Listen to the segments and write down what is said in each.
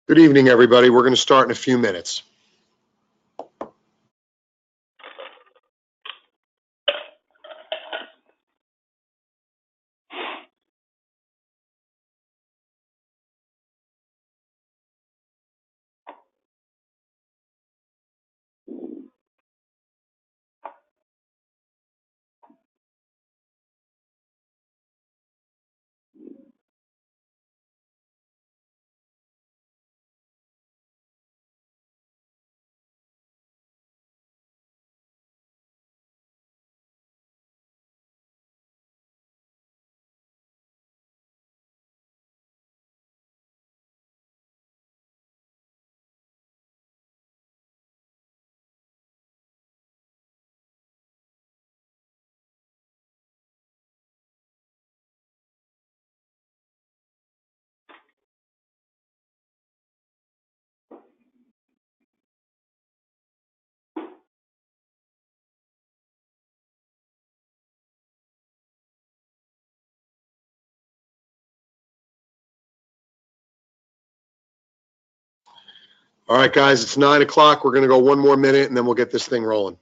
Good evening, everybody. We're going to start in a few minutes. All right, guys, it's 9 o'clock. We're going to go one more minute, and then we'll get this thing rolling.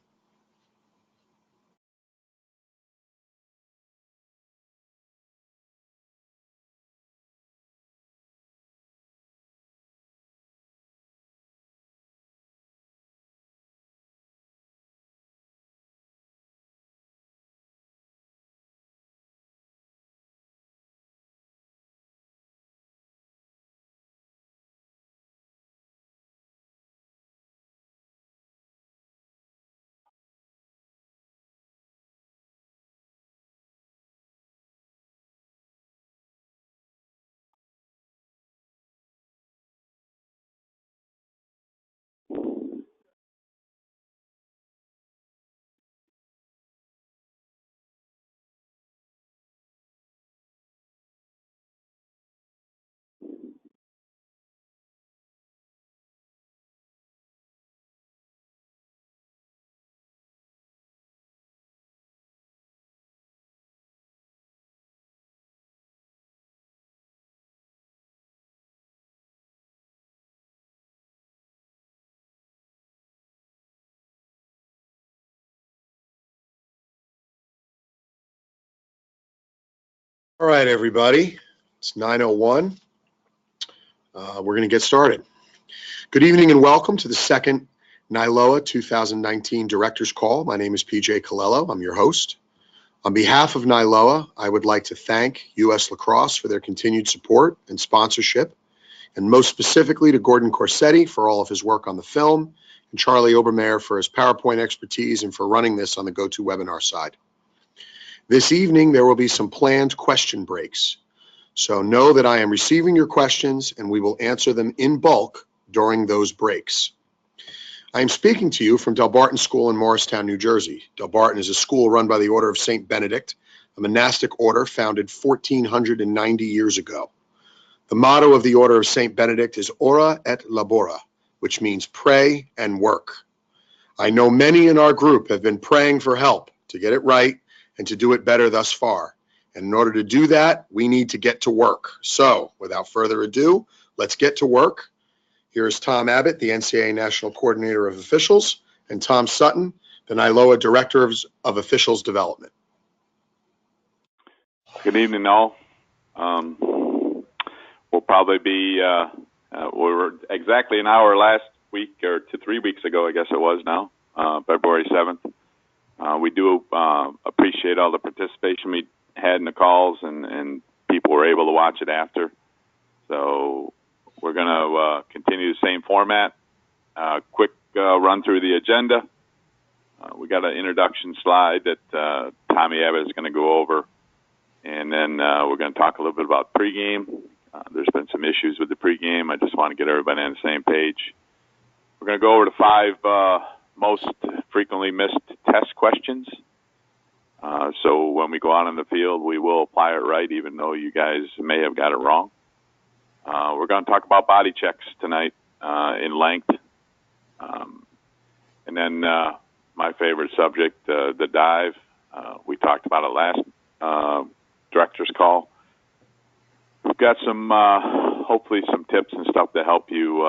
All right, everybody. It's 9:01. We're going to get started. Good evening and welcome to the second NILOA 2019 Director's Call. My name is PJ Colello. I'm your host. On behalf of NILOA, I would like to thank U.S. Lacrosse for their continued support and sponsorship, and most specifically to Gordon Corsetti for all of his work on the film, and Charlie Obermeyer for his PowerPoint expertise and for running this on the GoToWebinar side. This evening, there will be some planned question breaks. So know that I am receiving your questions and we will answer them in bulk during those breaks. I am speaking to you from Del Barton School in Morristown, New Jersey. Del Barton is a school run by the Order of St. Benedict, a monastic order founded 1490 years ago. The motto of the Order of St. Benedict is Ora et Labora, which means pray and work. I know many in our group have been praying for help to get it right and to do it better thus far. And in order to do that, we need to get to work. So without further ado, let's get to work. Here's Tom Abbott, the NCAA National Coordinator of Officials, and Tom Sutton, the NILOA Director of Officials Development. Good evening, all. We'll probably be, we were exactly an hour last week, or 3 weeks ago, I guess it was now, February 7th. We do appreciate all the participation we had in the calls, and people were able to watch it after. So we're going to continue the same format. Quick run through the agenda. We got an introduction slide that Tommy Abbott is going to go over, and then we're going to talk a little bit about pregame. There's been some issues with the pregame. I just want to get everybody on the same page. We're going to go over the 5 most frequently missed test questions. So when we go out on the field, we will apply it right, even though you guys may have got it wrong. We're going to talk about body checks tonight in length. And then my favorite subject, the dive. We talked about it last director's call. We've got some hopefully some tips and stuff to help you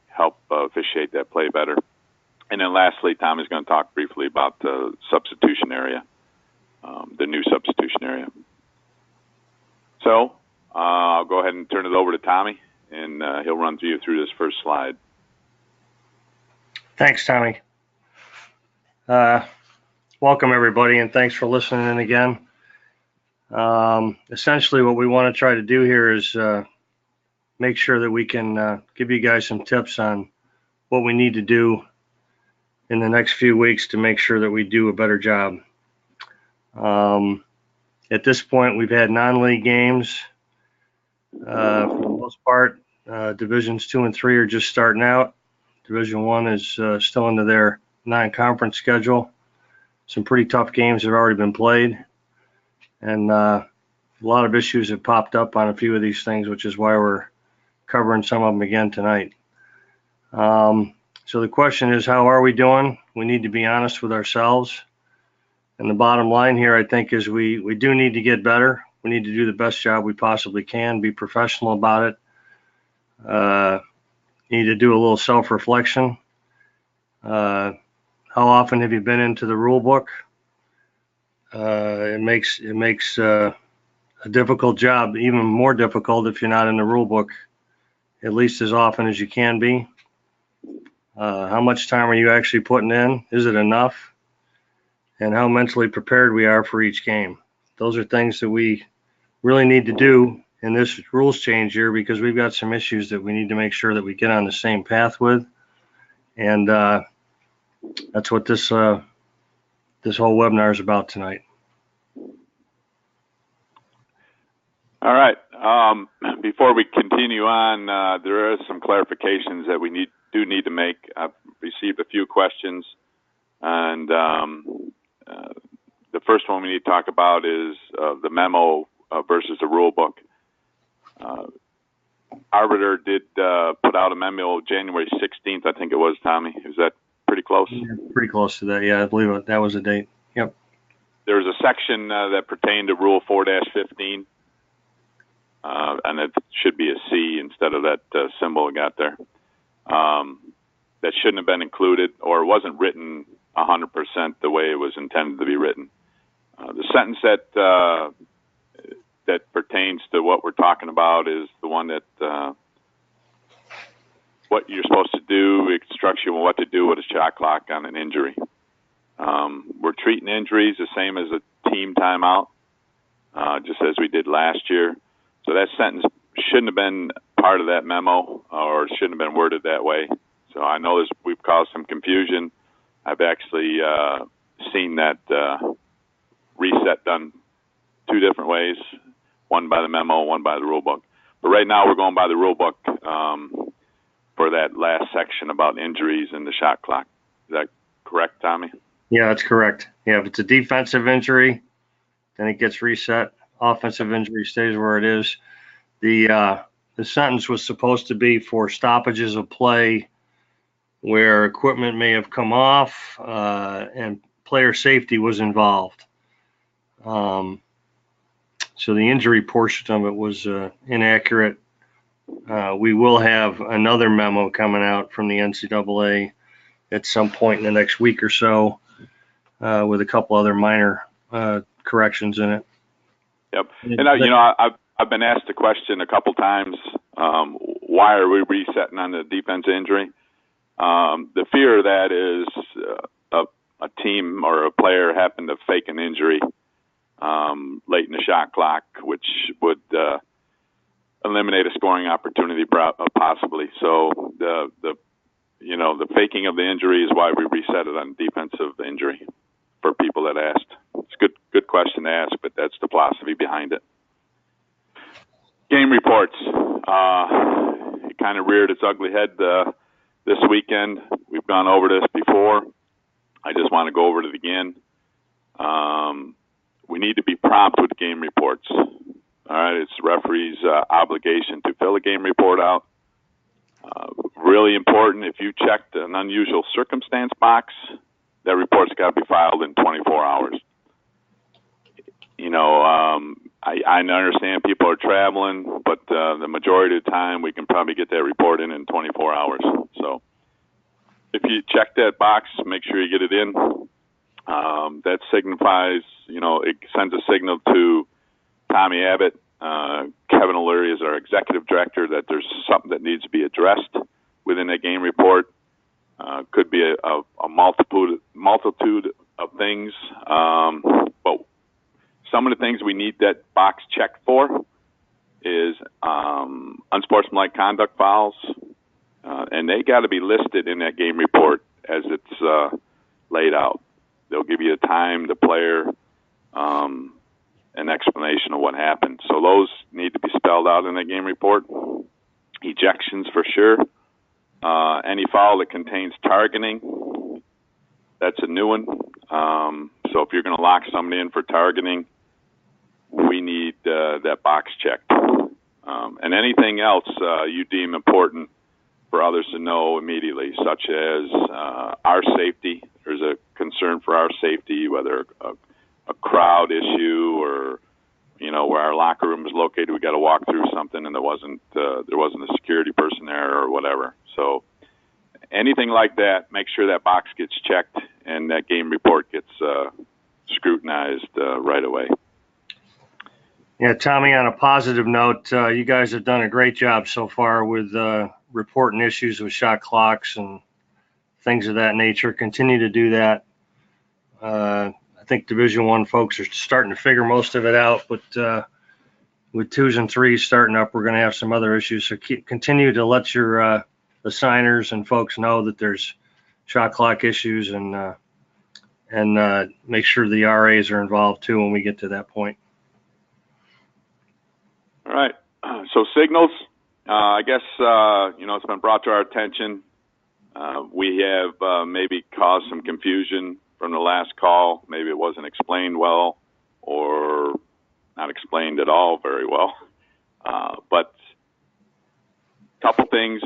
help officiate that play better. And then lastly, Tommy's going to talk briefly about the substitution area, the new substitution area. So I'll go ahead and turn it over to Tommy, and he'll run you through this first slide. Thanks, Tommy. Welcome, everybody, and thanks for listening in again. Essentially, what we want to try to do here is make sure that we can give you guys some tips on what we need to do in the next few weeks to make sure that we do a better job. At this point, we've had non-league games. For the most part, Divisions 2 and 3 are just starting out. Division 1 is still into their non-conference schedule. Some pretty tough games have already been played. And a lot of issues have popped up on a few of these things, which is why we're covering some of them again tonight. So the question is, how are we doing? We need to be honest with ourselves. And the bottom line here, I think, is we do need to get better. We need to do the best job we possibly can, be professional about it. Need to do a little self-reflection. How often have you been into the rule book? It makes a difficult job even more difficult if you're not in the rule book at least as often as you can be. How much time are you actually putting in? Is it enough? And how mentally prepared we are for each game. Those are things that we really need to do in this rules change here, because we've got some issues that we need to make sure that we get on the same path with. And that's what this whole webinar is about tonight. All right. Before we continue on, there are some clarifications that we do need to make. I've received a few questions, and the first one we need to talk about is the memo versus the rule book. Arbiter did put out a memo January 16th, I think it was, Tommy. Is that pretty close? Yeah, pretty close to that. Yeah, I believe that was the date. Yep. There was a section that pertained to Rule 4-15, and it should be a C instead of that symbol we got there. That shouldn't have been included, or wasn't written 100% the way it was intended to be written. The sentence that pertains to what we're talking about is the one that what you're supposed to do, it instructs you on what to do with a shot clock on an injury. We're treating injuries the same as a team timeout, just as we did last year. So that sentence shouldn't have been part of that memo, or shouldn't have been worded that way. So I know we've caused some confusion. I've actually seen that reset done two different ways, one by the memo, one by the rule book. But right now we're going by the rule book for that last section about injuries and the shot clock. Is that correct, Tommy? Yeah, that's correct. Yeah, if it's a defensive injury, then it gets reset. Offensive injury stays where it is. The sentence was supposed to be for stoppages of play where equipment may have come off and player safety was involved. So the injury portion of it was inaccurate. We will have another memo coming out from the NCAA at some point in the next week or so with a couple other minor corrections in it. Yep. And I've been asked the question a couple times, why are we resetting on the defense injury? The fear of that is a team or a player happened to fake an injury late in the shot clock, which would eliminate a scoring opportunity possibly. So the faking of the injury is why we reset it on defensive injury for people that asked. It's a good question to ask, but that's the philosophy behind it. Game reports. It kind of reared its ugly head this weekend. We've gone over this before. I just want to go over it again. We need to be prompt with game reports. All right, it's the referee's obligation to fill a game report out. Really important, if you checked an unusual circumstance box, that report's got to be filed in 24 hours. I understand people are traveling, but the majority of the time we can probably get that report in 24 hours. So if you check that box, make sure you get it in. That signifies, it sends a signal to Tommy Abbott. Kevin O'Leary is our executive director, that there's something that needs to be addressed within that game report. Could be a multitude of things, but some of the things we need that box checked for is unsportsmanlike conduct fouls, and they got to be listed in that game report as it's laid out. They'll give you a time, the player, an explanation of what happened. So those need to be spelled out in the game report. Ejections for sure. Any foul that contains targeting, that's a new one. So if you're going to lock somebody in for targeting, we need that box checked. And anything else you deem important for others to know immediately, such as our safety. There's a concern for our safety, whether a crowd issue or where our locker room is located, we got to walk through something and there wasn't a security person there or whatever. So anything like that, make sure that box gets checked and that game report gets scrutinized right away. Yeah, Tommy, on a positive note, you guys have done a great job so far with reporting issues with shot clocks and things of that nature. Continue to do that. I think Division I folks are starting to figure most of it out, but with 2s and 3s starting up, we're going to have some other issues. So continue to let your the signers and folks know that there's shot clock issues, and make sure the RAs are involved too when we get to that point. All right. So signals, I guess, it's been brought to our attention. We have maybe caused some confusion from the last call. Maybe it wasn't explained well or not explained at all very well. But a couple things,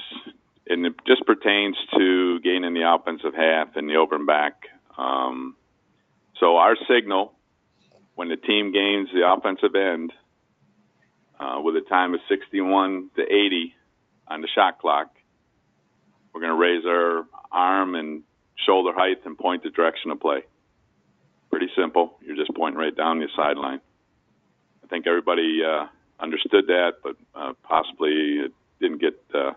and it just pertains to gaining the offensive half and the over and back. So our signal, when the team gains the offensive end, with a time of 61 to 80 on the shot clock, we're going to raise our arm and shoulder height and point the direction of play. Pretty simple. You're just pointing right down the sideline. I think everybody understood that, but possibly it didn't get to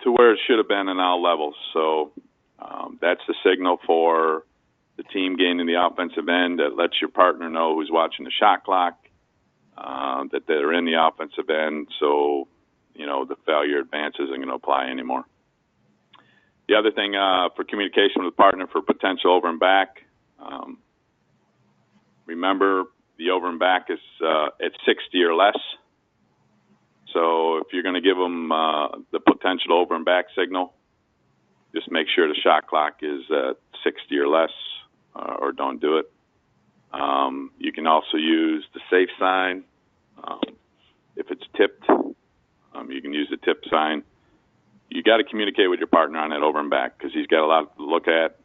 where it should have been in all levels. So that's the signal for the team gaining the offensive end. That lets your partner know who's watching the shot clock, that they're in the offensive end, so the failure advance isn't going to apply anymore. The other thing for communication with the partner for potential over and back, remember the over and back is at 60 or less. So if you're going to give them the potential over and back signal, just make sure the shot clock is at 60 or less, or don't do it. You can also use the safe sign. If it's tipped, you can use the tip sign. You got to communicate with your partner on that over and back, because he's got a lot to look at,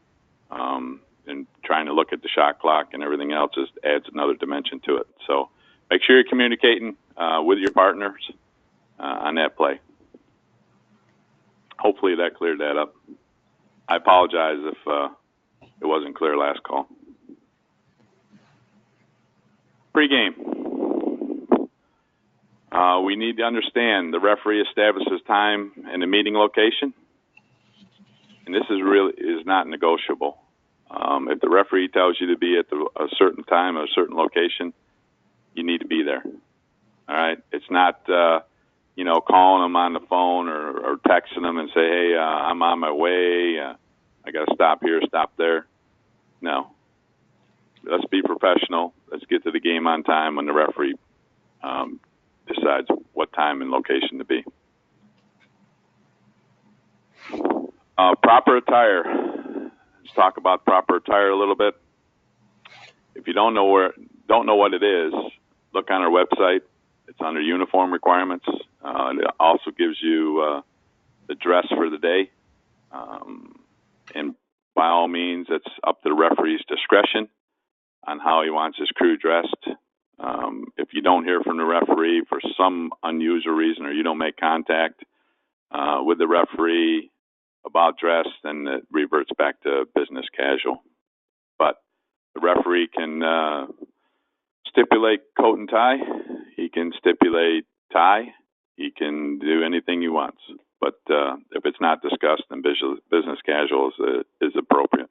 and trying to look at the shot clock and everything else just adds another dimension to it. So make sure you're communicating with your partners on that play. Hopefully that cleared that up. I apologize if it wasn't clear last call. Pre-game. We need to understand the referee establishes time and the meeting location, and this is not negotiable. If the referee tells you to be at a certain time or a certain location, you need to be there. All right, it's not calling them on the phone or texting them and say, hey, I'm on my way. I got to stop here, stop there. No. Let's be professional. Let's get to the game on time when the referee decides what time and location to be. Proper attire. Let's talk about proper attire a little bit. If you don't know what it is, look on our website. It's under uniform requirements. It also gives you the dress for the day. And by all means, it's up to the referee's discretion on how he wants his crew dressed. If you don't hear from the referee for some unusual reason, or you don't make contact with the referee about dress, then it reverts back to business casual. But the referee can stipulate coat and tie. He can stipulate tie. He can do anything he wants. But if it's not discussed, then business casual is appropriate.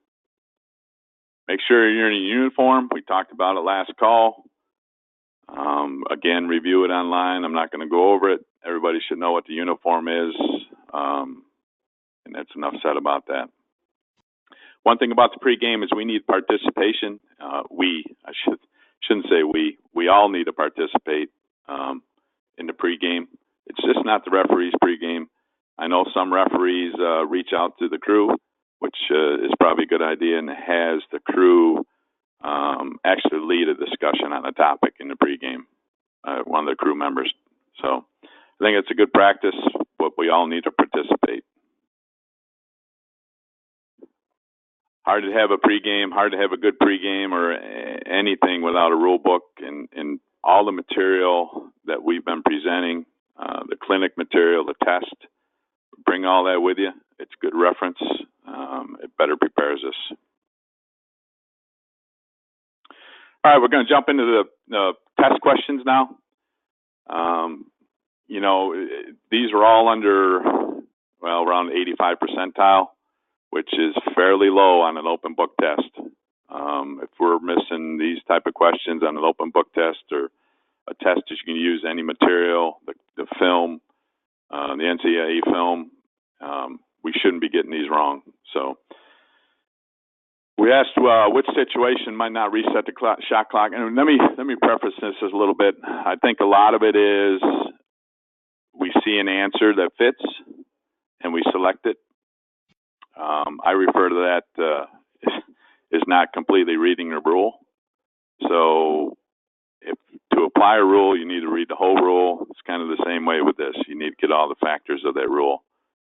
Make sure you're in a uniform. We talked about it last call. Again, review it online. I'm not going to go over it. Everybody should know what the uniform is. And that's enough said about that. One thing about the pregame is we need participation. I shouldn't say we all need to participate in the pregame. It's just not the referee's pregame. I know some referees reach out to the crew, which is probably a good idea, and has the crew actually lead a discussion on a topic in the pregame, one of the crew members. So I think it's a good practice, but we all need to participate. Hard to have a pregame, hard to have a good pregame or anything without a rule book and all the material that we've been presenting, the clinic material, the test. Bring all that with you. It's good reference. It better prepares us. All right, we're going to jump into the test questions now. These are all under, around 85 percentile, which is fairly low on an open book test. If we're missing these type of questions on an open book test or a test that you can use any material, the film, the NCAA film, we shouldn't be getting these wrong. So we asked which situation might not reset the shot clock. And let me preface this a little bit. I think a lot of it is we see an answer that fits and we select it. I refer to that as not completely reading the rule. So if to apply a rule, you need to read the whole rule. It's kind of the same way with this. You need to get all the factors of that rule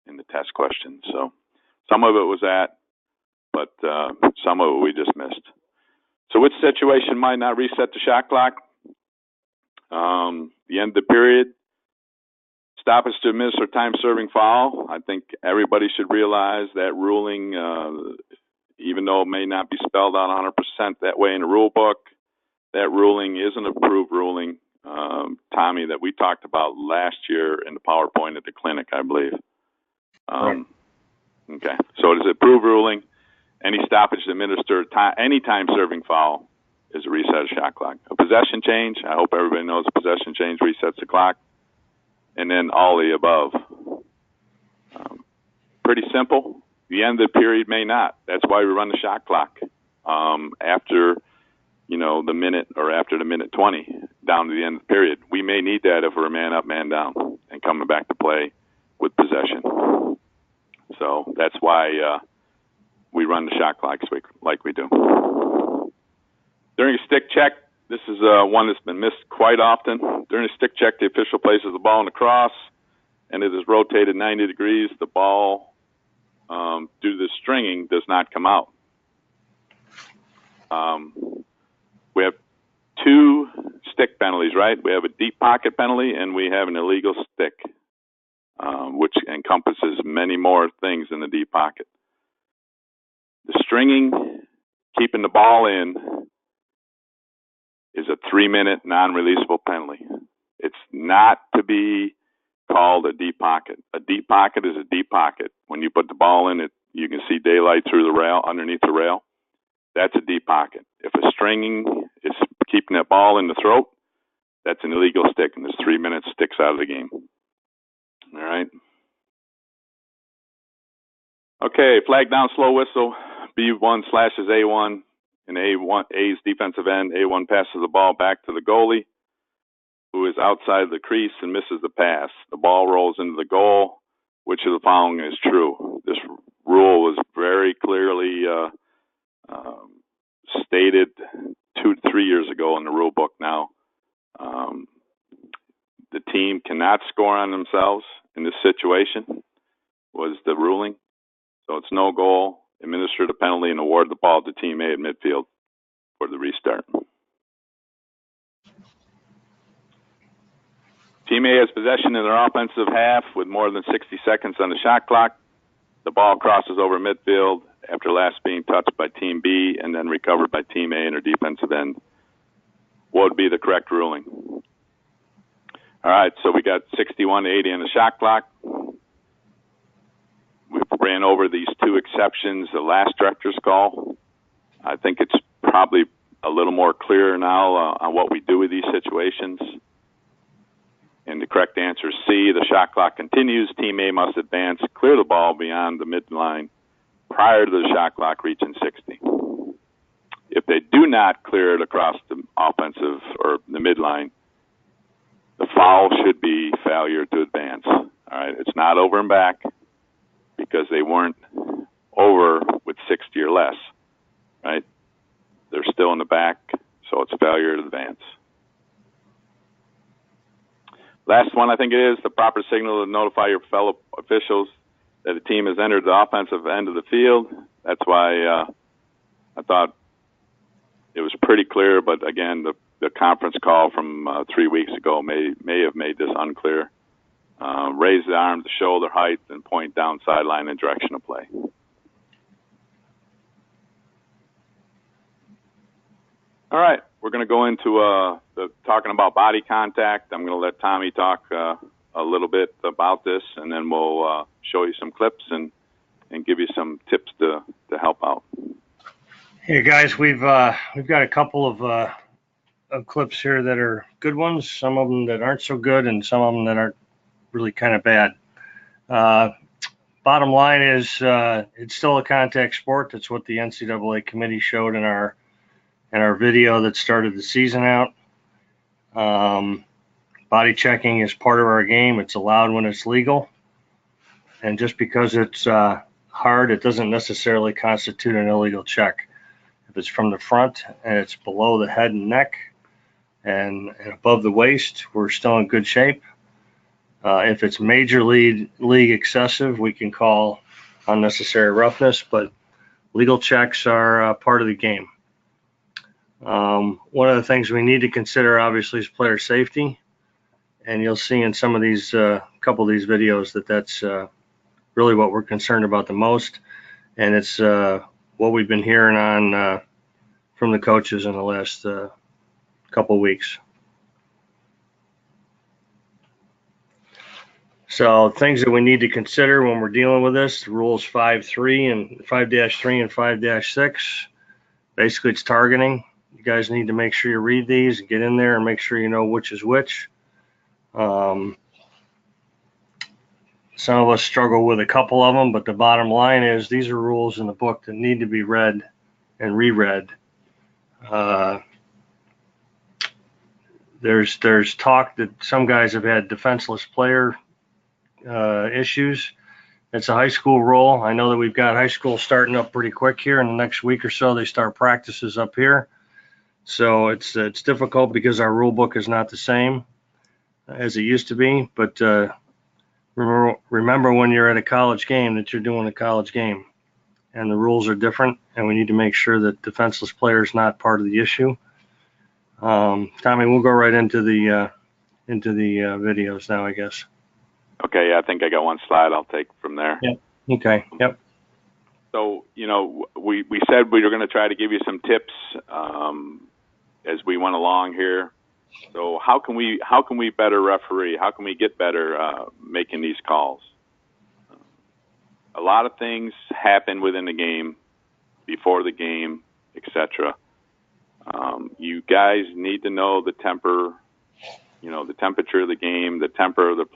in the test question. So some of it was that, but some of it we just missed. So which situation might not reset the shot clock? The end of the period, stoppage to administer time-serving foul. I think everybody should realize that ruling, even though it may not be spelled out 100% that way in the rule book, that ruling is an approved ruling, Tommy, that we talked about last year in the PowerPoint at the clinic, I believe. Right. Okay, so it is an approved ruling. Any stoppage to administer any time-serving foul is a reset of shot clock. A possession change, I hope everybody knows a possession change resets the clock. And then all the above. Pretty simple. The end of the period may not. That's why we run the shot clock after, the minute or after the minute 20 down to the end of the period. We may need that if we're man up, man down, and coming back to play with possession. So that's why we run the shot clock like we do. During a stick check, this is one that's been missed quite often. During a stick check, the official places the ball in the cross, and it is rotated 90 degrees. The ball, due to the stringing, does not come out. We have two stick penalties, right? We have a deep pocket penalty, and we have an illegal stick, which encompasses many more things in the deep pocket. The stringing, keeping the ball in, is a 3-minute non-releasable penalty. It's not to be called a deep pocket. A deep pocket is a deep pocket. When you put the ball in it, you can see daylight through the rail, underneath the rail. That's a deep pocket. If a stringing is keeping that ball in the throat, that's an illegal stick, and there's 3 minutes sticks out of the game. All right. Okay, flag down, slow whistle. B1 slashes A1. And A's defensive end, A1 passes the ball back to the goalie, who is outside the crease and misses the pass. The ball rolls into the goal. Which of the following is true? This rule was very clearly stated 2 to 3 years ago in the rule book now. The team cannot score on themselves in this situation, was the ruling. So it's no goal. Administer the penalty and award the ball to team A at midfield. for the restart. Team A has possession in their offensive half with more than 60 seconds on the shot clock. The ball crosses over midfield after last being touched by Team B and then recovered by Team A in their defensive end. What would be the correct ruling? All right, so we got 61 to 80 on the shot clock. We ran over these two exceptions, the last director's call. I think it's probably a little more clear now on what we do with these situations. And the correct answer is C. The shot clock continues. Team A must advance, clear the ball beyond the midline prior to the shot clock reaching 60. If they do not clear it across the offensive or the midline, the foul should be failure to advance. All right, it's not over and back because they weren't over with 60 or less. Right, they're still in the back, so it's failure to advance. Last one, I think it is the proper signal to notify your fellow officials that a team has entered the offensive end of the field. That's why I thought it was pretty clear, but again, the conference call from 3 weeks ago may have made this unclear. Raise the arm to shoulder height and point down sideline in direction of play. All right, we're going to go into talking about body contact. I'm going to let Tommy talk a little bit about this, and then we'll show you some clips and give you some tips to help out. Hey guys, we've got a couple of clips here that are good ones, some of them that aren't so good, and some of them that aren't really kind of bad. Bottom line is it's still a contact sport. That's what the NCAA committee showed in our video that started the season out. Body checking is part of our game. It's allowed when it's legal. And just because it's hard, it doesn't necessarily constitute an illegal check. If it's from the front and it's below the head and neck and above the waist, we're still in good shape. If it's major league excessive, we can call unnecessary roughness, but legal checks are part of the game. One of the things we need to consider, obviously, is player safety. And you'll see in some of these, couple of these videos that's really what we're concerned about the most. And it's what we've been hearing on from the coaches in the last couple of weeks. So things that we need to consider when we're dealing with this, rules 5-3 and 5-3 and 5-6. Basically, it's targeting. You guys need to make sure you read these, get in there, and make sure you know which is which. Some of us struggle with a couple of them, but the bottom line is these are rules in the book that need to be read and reread. There's talk that some guys have had defenseless player issues. It's a high school rule. I know that we've got high school starting up pretty quick here. In the next week or so, they start practices up here. So it's difficult because our rule book is not the same as it used to be. But remember when you're at a college game that you're doing a college game, and the rules are different, and we need to make sure that defenseless player is not part of the issue. Tommy, we'll go right into the videos now, I guess. Okay, I think I got one slide I'll take from there. Yep. Okay. Yep. So, we said we were going to try to give you some tips as we went along here. So how can we better referee? How can we get better making these calls? A lot of things happen within the game, before the game, etc. You guys need to know the temper, the temperature of the game, the temper of the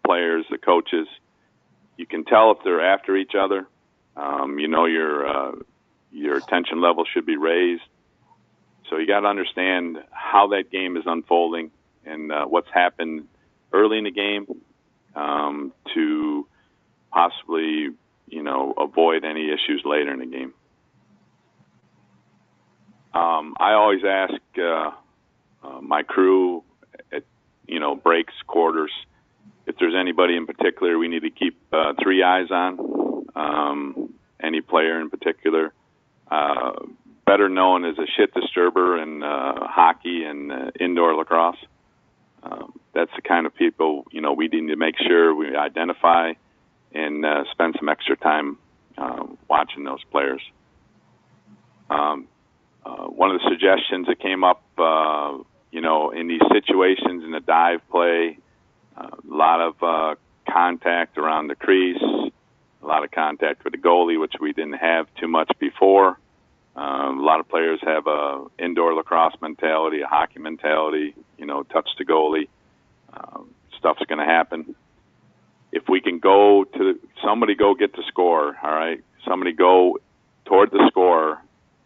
players, the coaches. You can tell if they're after each other. Your attention level should be raised. So you got to understand how that game is unfolding and what's happened early in the game to possibly, avoid any issues later in the game. I always ask my crew at, breaks, quarters, if there's anybody in particular we need to keep 3 eyes on, any player in particular, better known as a shit disturber in hockey and indoor lacrosse. That's the kind of people, we need to make sure we identify and spend some extra time watching those players. One of the suggestions that came up, in these situations in the dive play, a lot of contact around the crease, a lot of contact with the goalie, which we didn't have too much before. A lot of players have a indoor lacrosse mentality, a hockey mentality, touch the goalie. Stuff's going to happen. If we can somebody go get the score, all right? Somebody go toward the score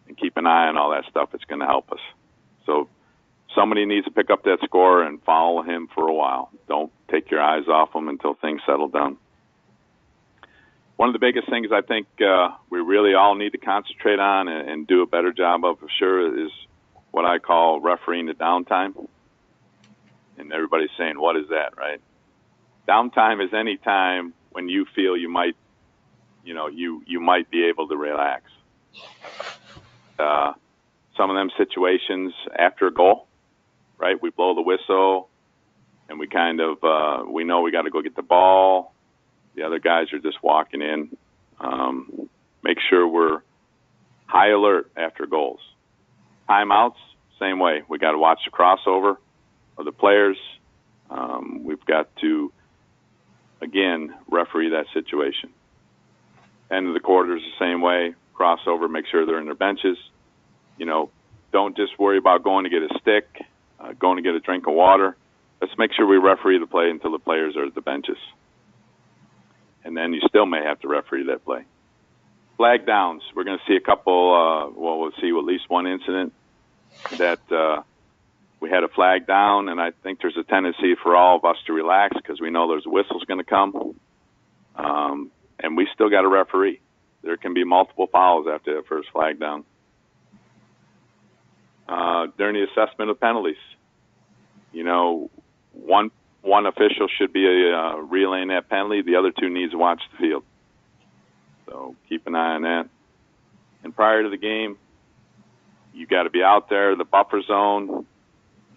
and keep an eye on all that stuff. It's going to help us. So somebody needs to pick up that score and follow him for a while. Don't take your eyes off him until things settle down. One of the biggest things I think we really all need to concentrate on and do a better job of, for sure, is what I call refereeing the downtime. And everybody's saying, what is that, right? Downtime is any time when you feel you might, you might be able to relax. Some of them situations after a goal, right? We blow the whistle and we kind of, we know we got to go get the ball. The other guys are just walking in. Make sure we're high alert after goals. Timeouts, same way. We got to watch the crossover of the players. We've got to, again, referee that situation. End of the quarters, the same way. Crossover, make sure they're in their benches. Don't just worry about going to get a stick, going to get a drink of water. Let's make sure we referee the play until the players are at the benches. And then you still may have to referee that play. Flag downs. We're going to see a couple, we'll see at least one incident that we had a flag down, and I think there's a tendency for all of us to relax because we know there's a whistle's going to come. And we still got a referee. There can be multiple fouls after that first flag down. During the assessment of penalties, one official should be relaying that penalty. The other two needs to watch the field. So keep an eye on that. And prior to the game, you got to be out there, the buffer zone.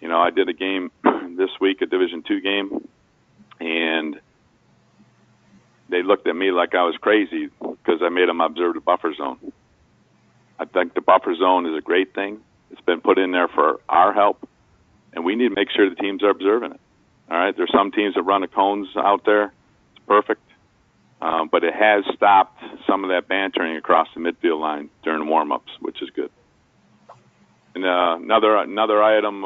I did a game this week, a Division II game, and they looked at me like I was crazy because I made them observe the buffer zone. I think the buffer zone is a great thing. It's been put in there for our help, and we need to make sure the teams are observing it. All right, there's some teams that run the cones out there. It's perfect, but it has stopped some of that bantering across the midfield line during warm-ups, which is good. And another item,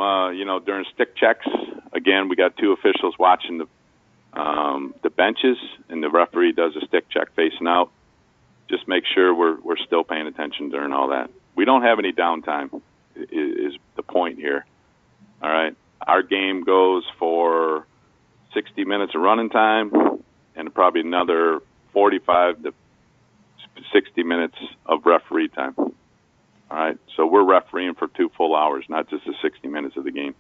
during stick checks, again, we got two officials watching the benches, and the referee does a stick check facing out. Just make sure we're still paying attention during all that. We don't have any downtime is the point here. All right. Our game goes for 60 minutes of running time and probably another 45 to 60 minutes of referee time. All right. So we're refereeing for 2 full hours, not just the 60 minutes of the game.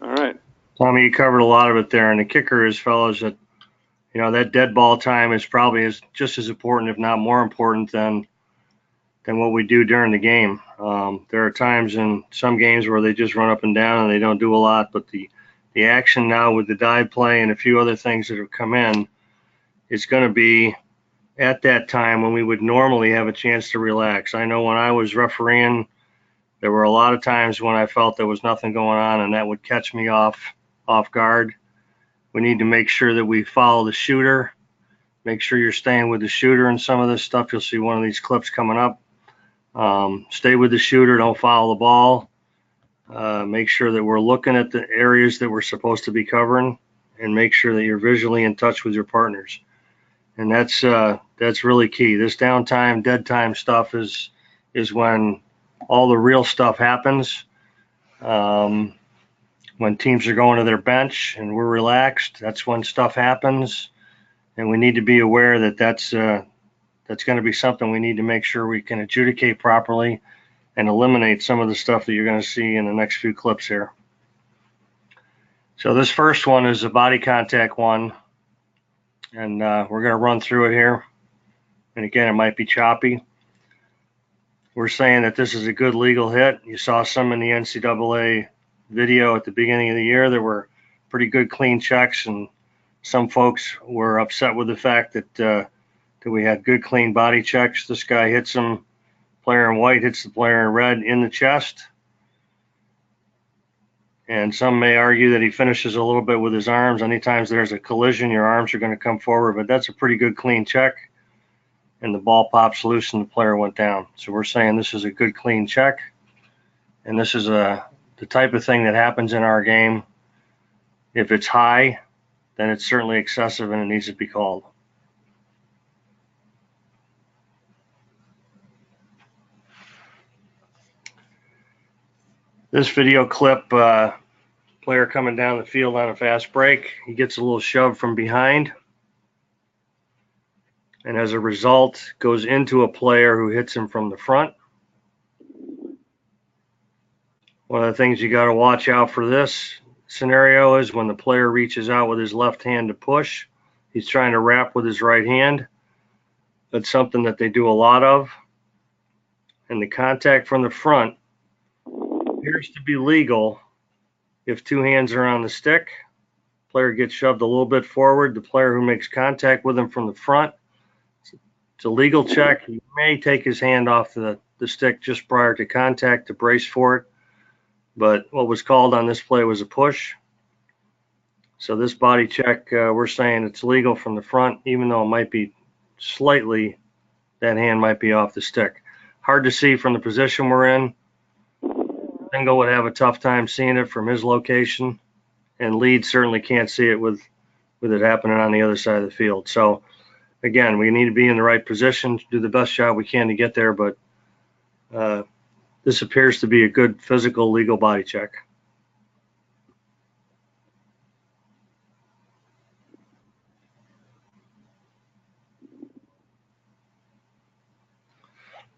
All right. Tommy, you covered a lot of it there. And the kicker is, fellas, that, that dead ball time is probably just as important, if not more important than what we do during the game. There are times in some games where they just run up and down and they don't do a lot, but the action now with the dive play and a few other things that have come in is going to be at that time when we would normally have a chance to relax. I know when I was refereeing, there were a lot of times when I felt there was nothing going on, and that would catch me off guard. We need to make sure that we follow the shooter. Make sure you're staying with the shooter in some of this stuff. You'll see one of these clips coming up. Stay with the shooter. Don't follow the ball. Make sure that we're looking at the areas that we're supposed to be covering, and make sure that you're visually in touch with your partners. And that's really key. This downtime, dead time stuff is when all the real stuff happens. When teams are going to their bench and we're relaxed, that's when stuff happens. And we need to be aware that that's going to be something we need to make sure we can adjudicate properly and eliminate some of the stuff that you're going to see in the next few clips here. So this first one is a body contact one, and we're going to run through it here. and again, it might be choppy. We're saying that this is a good legal hit. You saw some in the NCAA video at the beginning of the year. There were pretty good clean checks, and some folks were upset with the fact that we had good clean body checks. This guy hits him, player in white hits the player in red in the chest. And some may argue that he finishes a little bit with his arms. Anytime there's a collision, your arms are going to come forward, but that's a pretty good clean check. And the ball pops loose and the player went down. So we're saying this is a good clean check. And this is the type of thing that happens in our game. If it's high, then it's certainly excessive and it needs to be called. This video clip, player coming down the field on a fast break. He gets a little shove from behind. And as a result, goes into a player who hits him from the front. One of the things you got to watch out for this scenario is when the player reaches out with his left hand to push, he's trying to wrap with his right hand. That's something that they do a lot of. And the contact from the front appears to be legal if two hands are on the stick. Player gets shoved a little bit forward. The player who makes contact with him from the front, it's a legal check. He may take his hand off the stick just prior to contact to brace for it. But what was called on this play was a push. So this body check, we're saying it's legal from the front, even though it might be slightly, that hand might be off the stick. Hard to see from the position we're in. Single would have a tough time seeing it from his location, and Lead certainly can't see it with it happening on the other side of the field. So again, we need to be in the right position, do the best job we can to get there, but this appears to be a good physical legal body check.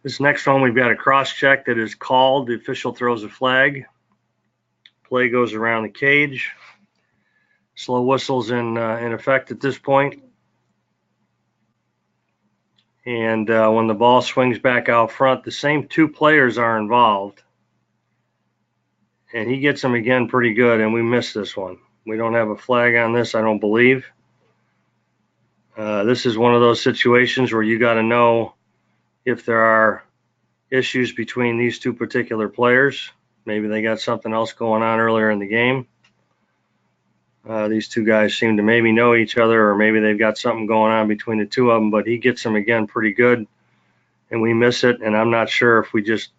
This next one, we've got a cross check that is called. The official throws a flag. Play goes around the cage. Slow whistle's in effect at this point. And when the ball swings back out front, the same two players are involved. And he gets them again pretty good, and we missed this one. We don't have a flag on this, I don't believe. This is one of those situations where you got to know if there are issues between these two particular players. Maybe they got something else going on earlier in the game. These two guys seem to maybe know each other, or maybe they've got something going on between the two of them, but he gets them again pretty good, and we miss it. And I'm not sure if we just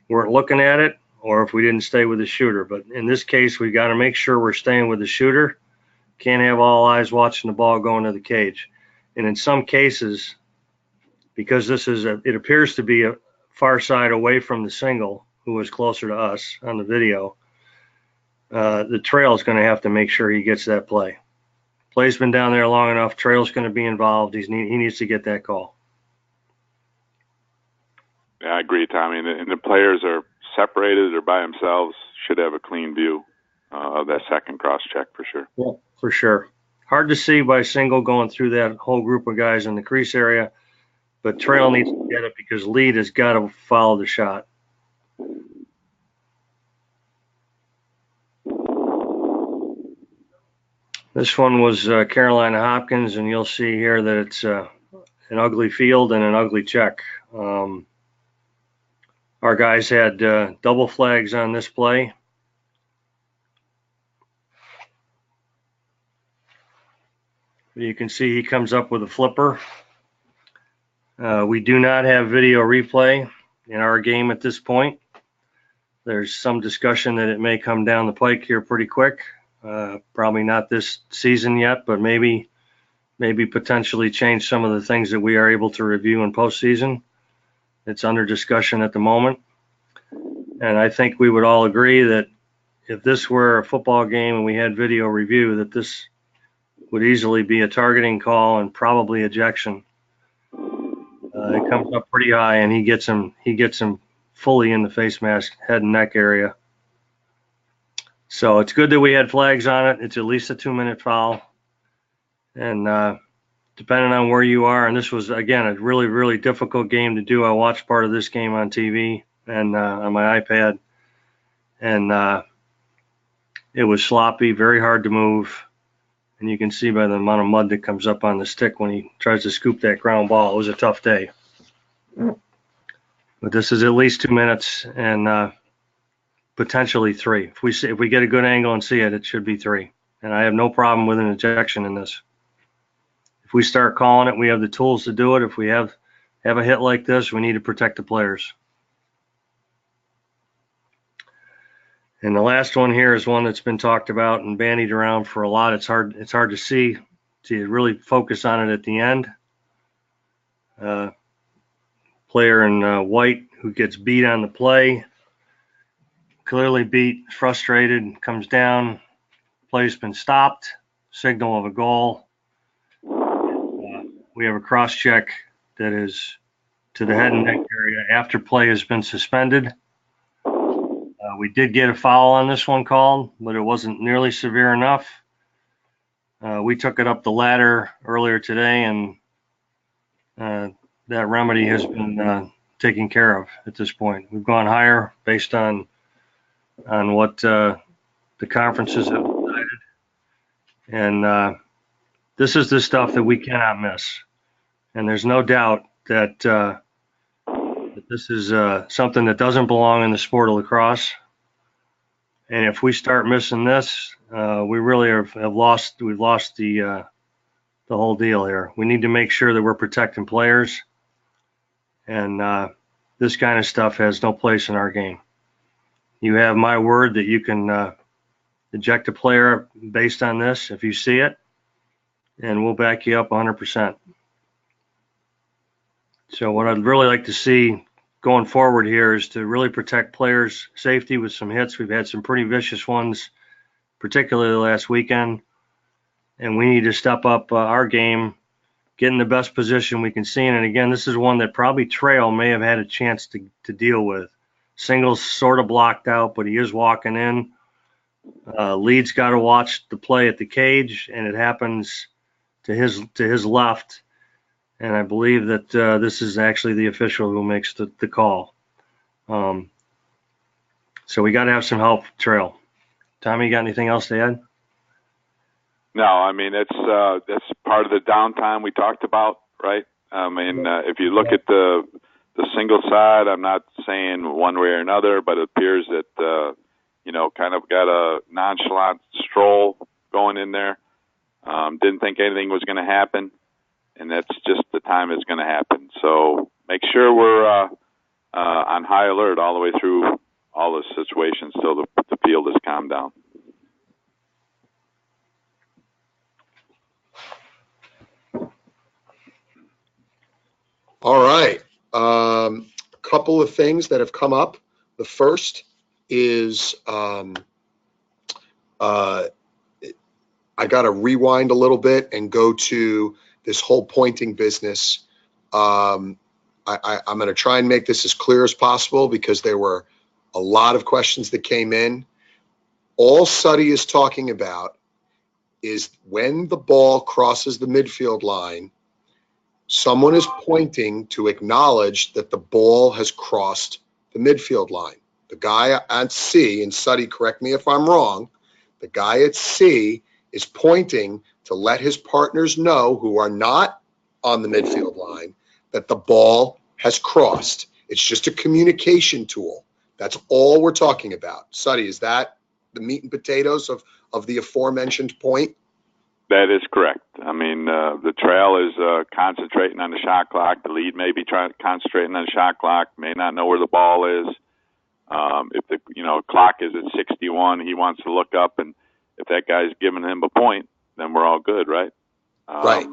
weren't looking at it or if we didn't stay with the shooter. But in this case, we got to make sure we're staying with the shooter. Can't have all eyes watching the ball going to the cage. And in some cases, because this is it appears to be a far side away from the single, who was closer to us on the video, the trail is going to have to make sure he gets that play. Play's been down there long enough. Trail's going to be involved. He needs to get that call. Yeah, I agree, Tommy. And the players are separated or by themselves, should have a clean view of that second cross check for sure. Yeah, for sure. Hard to see by single going through that whole group of guys in the crease area, but Trail needs to get it because Lead has got to follow the shot. This one was Carolina Hopkins, and you'll see here that it's an ugly field and an ugly check. Our guys had double flags on this play. You can see he comes up with a flipper. We do not have video replay in our game at this point. There's some discussion that it may come down the pike here pretty quick. Probably not this season yet, but maybe potentially change some of the things that we are able to review in postseason. It's under discussion at the moment. And I think we would all agree that if this were a football game and we had video review, that this would easily be a targeting call and probably ejection. It comes up pretty high, and he gets him fully in the face mask, head and neck area. So it's good that we had flags on it. It's at least a 2-minute foul. And depending on where you are, and this was, again, a really, really difficult game to do. I watched part of this game on TV and on my iPad, and it was sloppy, very hard to move, and you can see by the amount of mud that comes up on the stick when he tries to scoop that ground ball. It was a tough day. But this is at least 2 minutes and potentially 3. If we get a good angle and see it, it should be 3. And I have no problem with an ejection in this. If we start calling it, we have the tools to do it. If we have a hit like this, we need to protect the players. And the last one here is one that's been talked about and bandied around for a lot. It's hard to see, to really focus on it at the end. Player in white who gets beat on the play, clearly beat, frustrated, comes down, play's been stopped, signal of a goal. We have a cross check that is to the head and neck area after play has been suspended. We did get a foul on this one called, but it wasn't nearly severe enough. We took it up the ladder earlier today, and that remedy has been taken care of at this point. We've gone higher based on what the conferences have decided, and this is the stuff that we cannot miss. And there's no doubt that this is something that doesn't belong in the sport of lacrosse. And if we start missing this, we really we've lost the whole deal here. We need to make sure that we're protecting players, and this kind of stuff has no place in our game. You have my word that you can eject a player based on this if you see it, and we'll back you up 100%. So what I'd really like to see going forward here is to really protect players' safety with some hits. We've had some pretty vicious ones, particularly last weekend, and we need to step up our game, get in the best position we can see. And again, this is one that probably Trail may have had a chance to deal with. Singles sort of blocked out, but he is walking in. Lead's got to watch the play at the cage, and it happens to his left. And I believe that this is actually the official who makes the call. So we got to have some help, Trail. Tommy, you got anything else to add? No, I mean, that's part of the downtime we talked about, right? I mean, if you look at the single side, I'm not saying one way or another, but it appears that, kind of got a nonchalant stroll going in there. Didn't think anything was going to happen. And that's just the time it's going to happen. So make sure we're on high alert all the way through all the situations till the field is calmed down. All right. A couple of things that have come up. The first is I got to rewind a little bit and go to this whole pointing business. I'm going to try and make this as clear as possible because there were a lot of questions that came in. All Suddy is talking about is when the ball crosses the midfield line, someone is pointing to acknowledge that the ball has crossed the midfield line. The guy at C, and Suddy, correct me if I'm wrong, the guy at C is pointing to let his partners know who are not on the midfield line that the ball has crossed. It's just a communication tool. That's all we're talking about. Suddy, is that the meat and potatoes of the aforementioned point? That is correct. I mean, the trail is concentrating on the shot clock. The lead may be concentrating on the shot clock, may not know where the ball is. If the clock is at 61, he wants to look up, and if that guy's giving him a point, then we're all good, right? Right.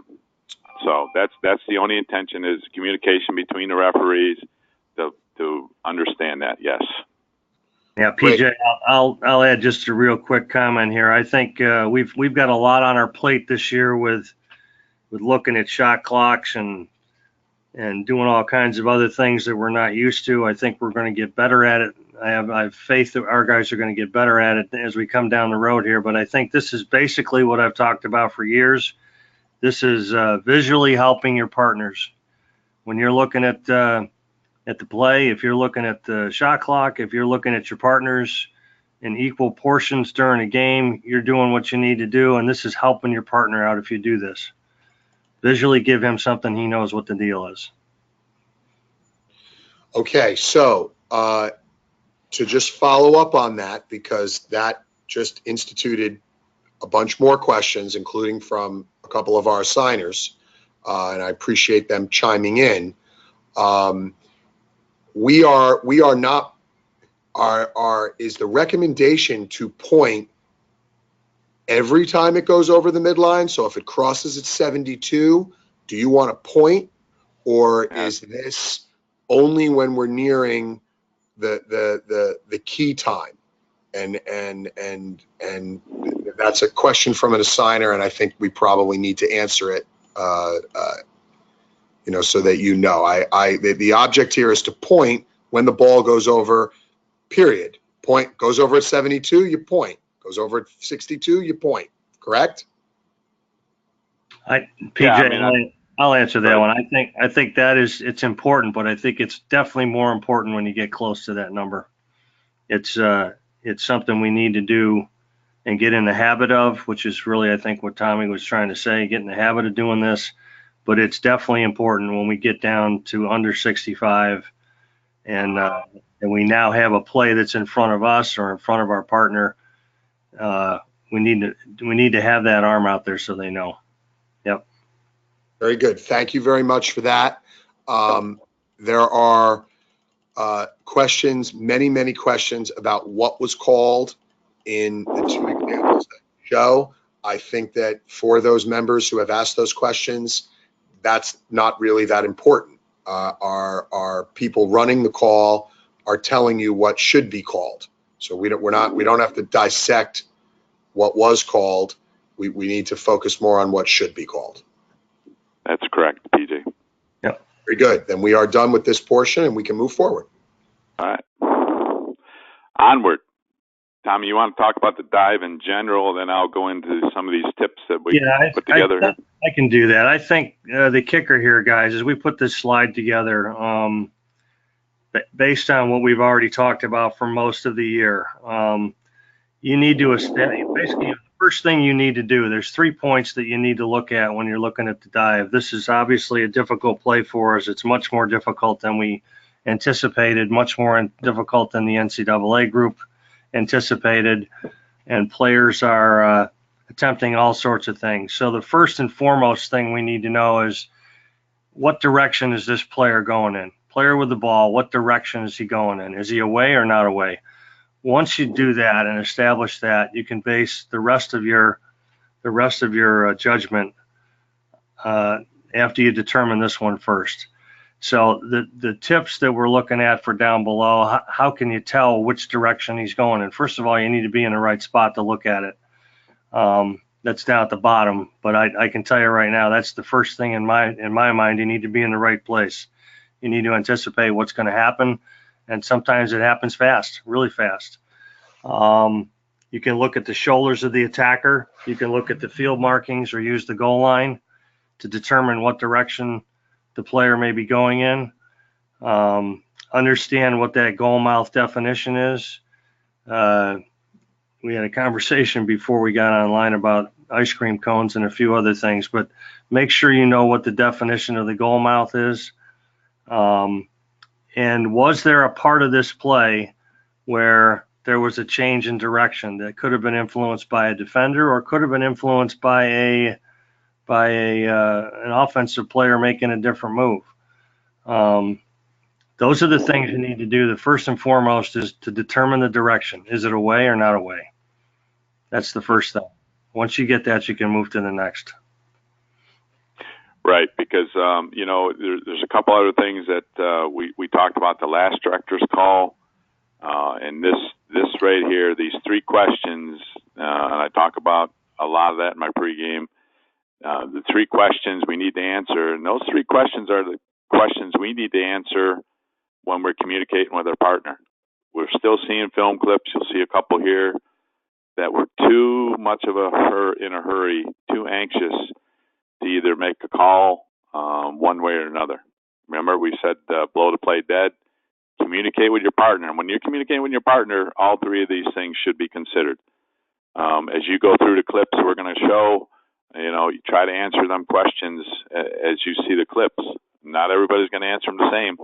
So that's the only intention is communication between the referees to understand that. Yes. Yeah, PJ, I'll add just a real quick comment here. I think we've got a lot on our plate this year with looking at shot clocks and doing all kinds of other things that we're not used to. I think we're going to get better at it. I have faith that our guys are going to get better at it as we come down the road here. But I think this is basically what I've talked about for years. This is visually helping your partners. When you're looking at the play, if you're looking at the shot clock, if you're looking at your partners in equal portions during a game, you're doing what you need to do, and this is helping your partner out if you do this. Visually give him something he knows what the deal is. Okay, so to just follow up on that, because that just instituted a bunch more questions, including from a couple of our assigners, and I appreciate them chiming in. We are not, is the recommendation to point every time it goes over the midline? So if it crosses at 72, do you want to point, or is this only when we're nearing the key time? And that's a question from an assigner, and I think we probably need to answer it, so that the object here is to point when the ball goes over, period. Point, goes over at 72, you point. Goes over at 62, you point. Correct? PJ, I'll answer that one. I think that it's important, but I think it's definitely more important when you get close to that number. It's something we need to do and get in the habit of, which is really, I think, what Tommy was trying to say, get in the habit of doing this. But it's definitely important when we get down to under 65 and we now have a play that's in front of us or in front of our partner. We need to have that arm out there so they know. Yep. Very good. Thank you very much for that. There are questions, many questions about what was called in the two examples that you show. I think that for those members who have asked those questions, that's not really that important. Our people running the call are telling you what should be called. So we don't have to dissect what was called. We need to focus more on what should be called. That's correct, PJ. Yep. Very good. Then we are done with this portion and we can move forward. All right. Onward. Tommy, you want to talk about the dive in general, then I'll go into some of these tips that we put together here. I can do that. I think the kicker here, guys, is we put this slide together based on what we've already talked about for most of the year. You need to basically the first thing you need to do, there's 3 points that you need to look at when you're looking at the dive. This is obviously a difficult play for us. It's much more difficult than we anticipated, much more difficult than the NCAA group anticipated, and players are attempting all sorts of things. So the first and foremost thing we need to know is what direction is this player going in? Player with the ball, what direction is he going in? Is he away or not away? Once you do that and establish that, you can base the rest of your judgment after you determine this one first. So the tips that we're looking at for down below, how can you tell which direction he's going in? First of all, you need to be in the right spot to look at it. That's down at the bottom, but I can tell you right now, that's the first thing in my mind. You need to be in the right place. You need to anticipate what's going to happen, and sometimes it happens fast, really fast. You can look at the shoulders of the attacker. You can look at the field markings or use the goal line to determine what direction the player may be going in. Understand what that goal mouth definition is. We had a conversation before we got online about ice cream cones and a few other things, but make sure you know what the definition of the goal mouth is. And was there a part of this play where there was a change in direction that could have been influenced by a defender or could have been influenced by an offensive player making a different move? Those are the things you need to do. The first and foremost is to determine the direction. Is it away or not away? That's the first thing. Once you get that, you can move to the next. Right, because there's a couple other things that we talked about the last director's call, and this right here, these 3 questions, and I talk about a lot of that in my pregame. The 3 questions we need to answer, and those 3 questions are the questions we need to answer when we're communicating with our partner. We're still seeing film clips. You'll see a couple here that were too much of in a hurry, too anxious to either make a call one way or another. Remember, we said blow the play dead, communicate with your partner. And when you're communicating with your partner, all three of these things should be considered. As you go through the clips we're going to show, you try to answer them questions as you see the clips. Not everybody's going to answer them the same.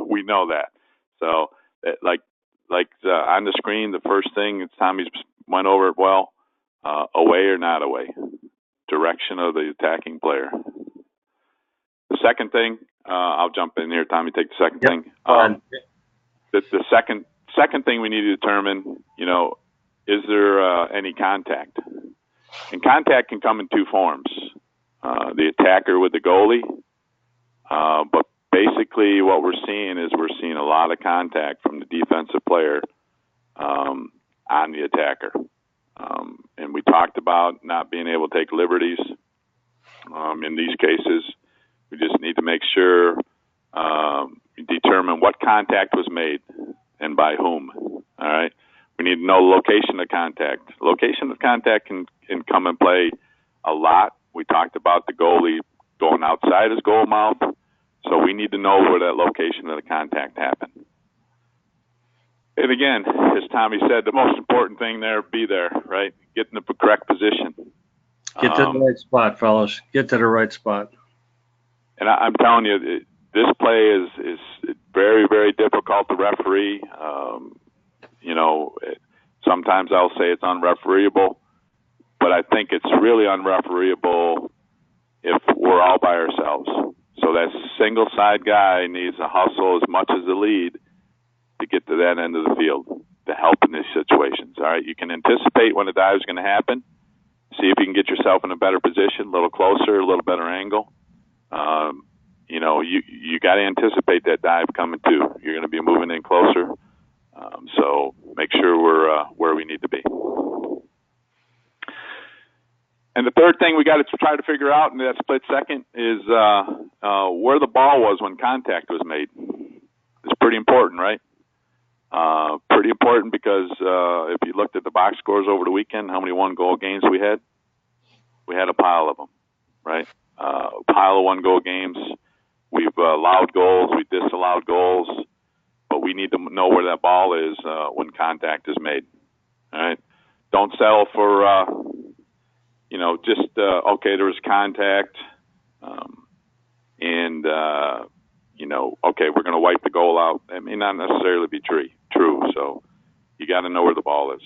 We know that. So, like on the screen, the first thing Tommy's went over it well, away or not away, direction of the attacking player. The second thing, I'll jump in here, Tommy, take the second thing. The second thing we need to determine, is there any contact? And contact can come in two forms. The attacker with the goalie, but basically what we're seeing a lot of contact from the defensive player on the attacker. And we talked about not being able to take liberties. In these cases, we just need to make sure, determine what contact was made and by whom. All right. We need to know location of contact. Location of contact can come and play a lot. We talked about the goalie going outside his goal mouth, so we need to know where that location of the contact happened. And again, as Tommy said, the most important thing there, be there, right? Get in the correct position. Get to the right spot, fellas. Get to the right spot. And I'm telling you, this play is very, very difficult to referee. Sometimes I'll say it's unrefereeable, but I think it's really unrefereeable if we're all by ourselves. So that single side guy needs to hustle as much as the lead to get to that end of the field to help in these situations. All right, you can anticipate when a dive is going to happen. See if you can get yourself in a better position, a little closer, a little better angle. You got to anticipate that dive coming too. You're going to be moving in closer. So make sure we're where we need to be. And the third thing we got to try to figure out in that split second is where the ball was when contact was made. It's pretty important, right? Pretty important because if you looked at the box scores over the weekend, how many one-goal games we had? We had a pile of them, right? A pile of one-goal games. We've allowed goals. We disallowed goals. But we need to know where that ball is when contact is made. All right? Don't settle for, okay, there was contact, okay, we're going to wipe the goal out. That may not necessarily be true. So you got to know where the ball is.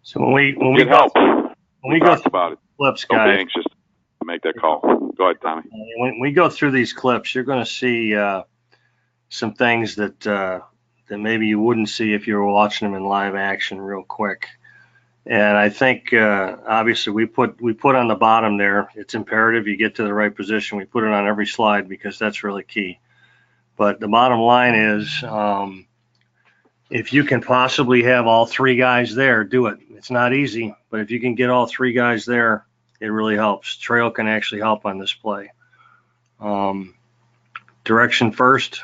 So when we go about it, clips, don't guys, be anxious to make that call. Go ahead, Tommy. When we go through these clips, you're going to see some things that maybe you wouldn't see if you were watching them in live action real quick. And I think obviously we put on the bottom there, it's imperative you get to the right position. We put it on every slide because that's really key. But the bottom line is if you can possibly have all three guys there, do it. It's not easy, but if you can get all three guys there, it really helps. Trail can actually help on this play. Direction first,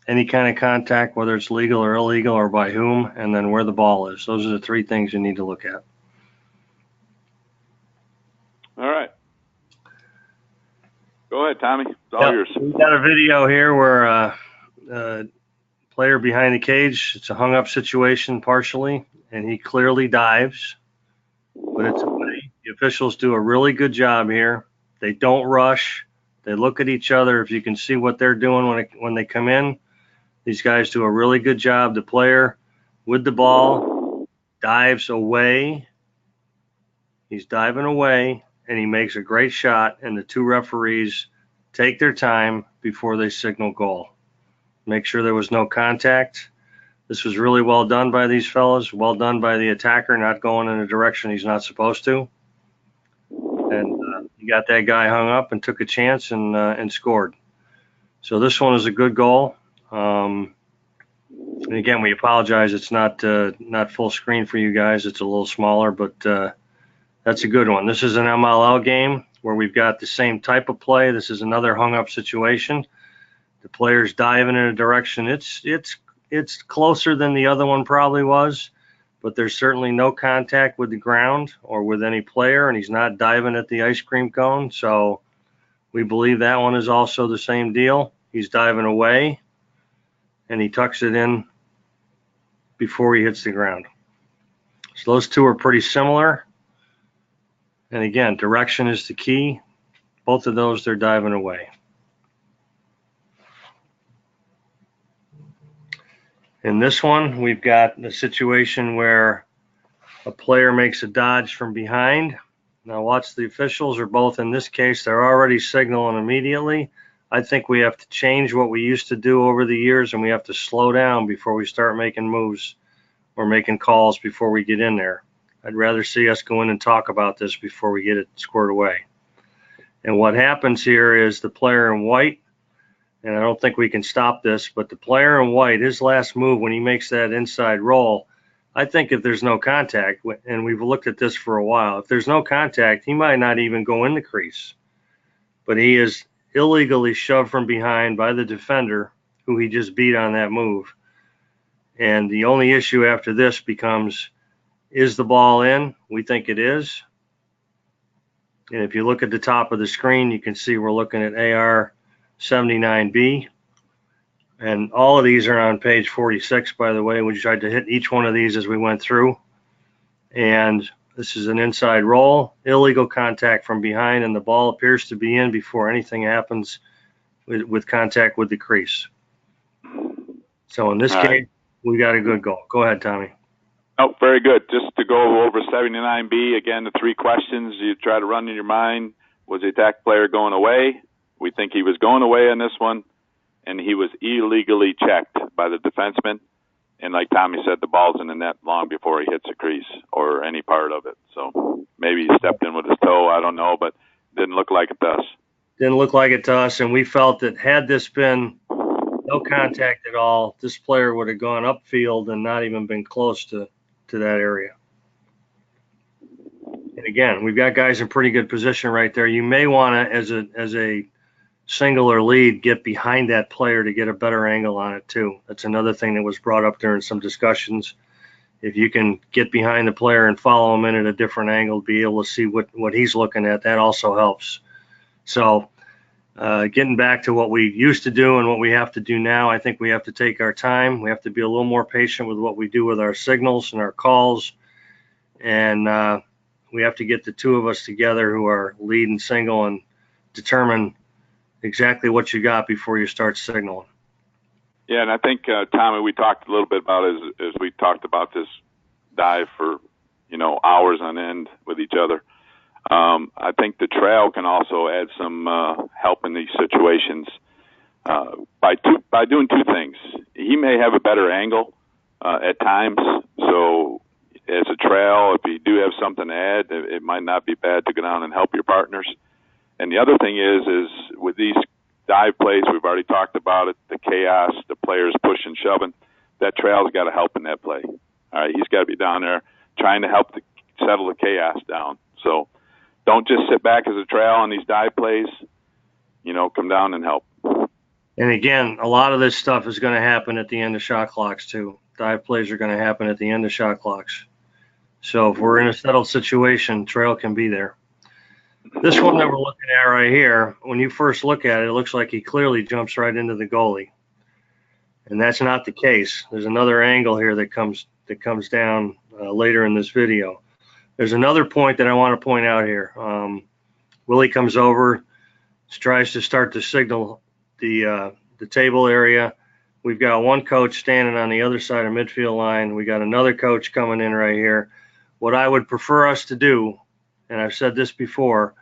any kind of contact, whether it's legal or illegal or by whom, and then where the ball is. Those are the three things you need to look at. All right. Go ahead, Tommy. It's all yours. We've got a video here where player behind the cage, it's a hung up situation partially, and he clearly dives, but it's away. The officials do a really good job here. They don't rush. They look at each other. If you can see what they're doing when they come in, these guys do a really good job. The player with the ball dives away. He's diving away, and he makes a great shot, and the two referees take their time before they signal goal. Make sure there was no contact. This was really well done by these fellas, well done by the attacker, not going in a direction he's not supposed to. And he got that guy hung up and took a chance and scored. So this one is a good goal. And again, we apologize. It's not full screen for you guys. It's a little smaller, but that's a good one. This is an MLL game where we've got the same type of play. This is another hung up situation. The player's diving in a direction. It's closer than the other one probably was, but there's certainly no contact with the ground or with any player, and he's not diving at the ice cream cone. So we believe that one is also the same deal. He's diving away, and he tucks it in before he hits the ground. So those two are pretty similar. And again, direction is the key. Both of those, they're diving away. In this one, we've got a situation where a player makes a dodge from behind. Now watch, the officials are both, in this case, they're already signaling immediately. I think we have to change what we used to do over the years, and we have to slow down before we start making moves or making calls before we get in there. I'd rather see us go in and talk about this before we get it squared away. And what happens here is the player in white, and I don't think we can stop this, but the player in white, his last move when he makes that inside roll, I think if there's no contact, and we've looked at this for a while, if there's no contact, he might not even go in the crease. But he is illegally shoved from behind by the defender who he just beat on that move. And the only issue after this becomes, is the ball in? We think it is. And if you look at the top of the screen, you can see we're looking at AR 79B. And all of these are on page 46, by the way. We tried to hit each one of these as we went through. And this is an inside roll, illegal contact from behind, and the ball appears to be in before anything happens with contact with the crease. So in this case, we got a good goal. Go ahead, Tommy. Oh, very good. Just to go over 79B, again, the three questions you try to run in your mind. Was the attack player going away? We think he was going away on this one, and he was illegally checked by the defenseman. And like Tommy said, the ball's in the net long before he hits the crease or any part of it. So maybe he stepped in with his toe. I don't know, but didn't look like it to us. Didn't look like it to us, and we felt that had this been no contact at all, this player would have gone upfield and not even been close to that area. And again, we've got guys in pretty good position right there. You may want to, as a single or lead, get behind that player to get a better angle on it too. That's another thing that was brought up during some discussions. If you can get behind the player and follow him in at a different angle, be able to see what he's looking at, that also helps. So getting back to what we used to do and what we have to do now, I think we have to take our time. We have to be a little more patient with what we do with our signals and our calls. And we have to get the two of us together who are lead and single and determine exactly what you got before you start signaling. Yeah, and I think, Tommy, we talked a little bit about as we talked about this dive for, hours on end with each other. I think the trail can also add some help in these situations by doing two things. He may have a better angle at times, so as a trail, if you do have something to add, it might not be bad to go down and help your partners. And the other thing is with these dive plays, we've already talked about it, the chaos, the players pushing, shoving, that trail's got to help in that play. All right, he's got to be down there trying to help settle the chaos down. So don't just sit back as a trail on these dive plays. Come down and help. And again, a lot of this stuff is going to happen at the end of shot clocks too. Dive plays are going to happen at the end of shot clocks. So if we're in a settled situation, trail can be there. This one that we're looking at right here, when you first look at it, it looks like he clearly jumps right into the goalie. And that's not the case. There's another angle here that comes down later in this video. There's another point that I want to point out here. Willie comes over, tries to start to signal the table area. We've got one coach standing on the other side of midfield line. We got another coach coming in right here. What I would prefer us to do, and I've said this before,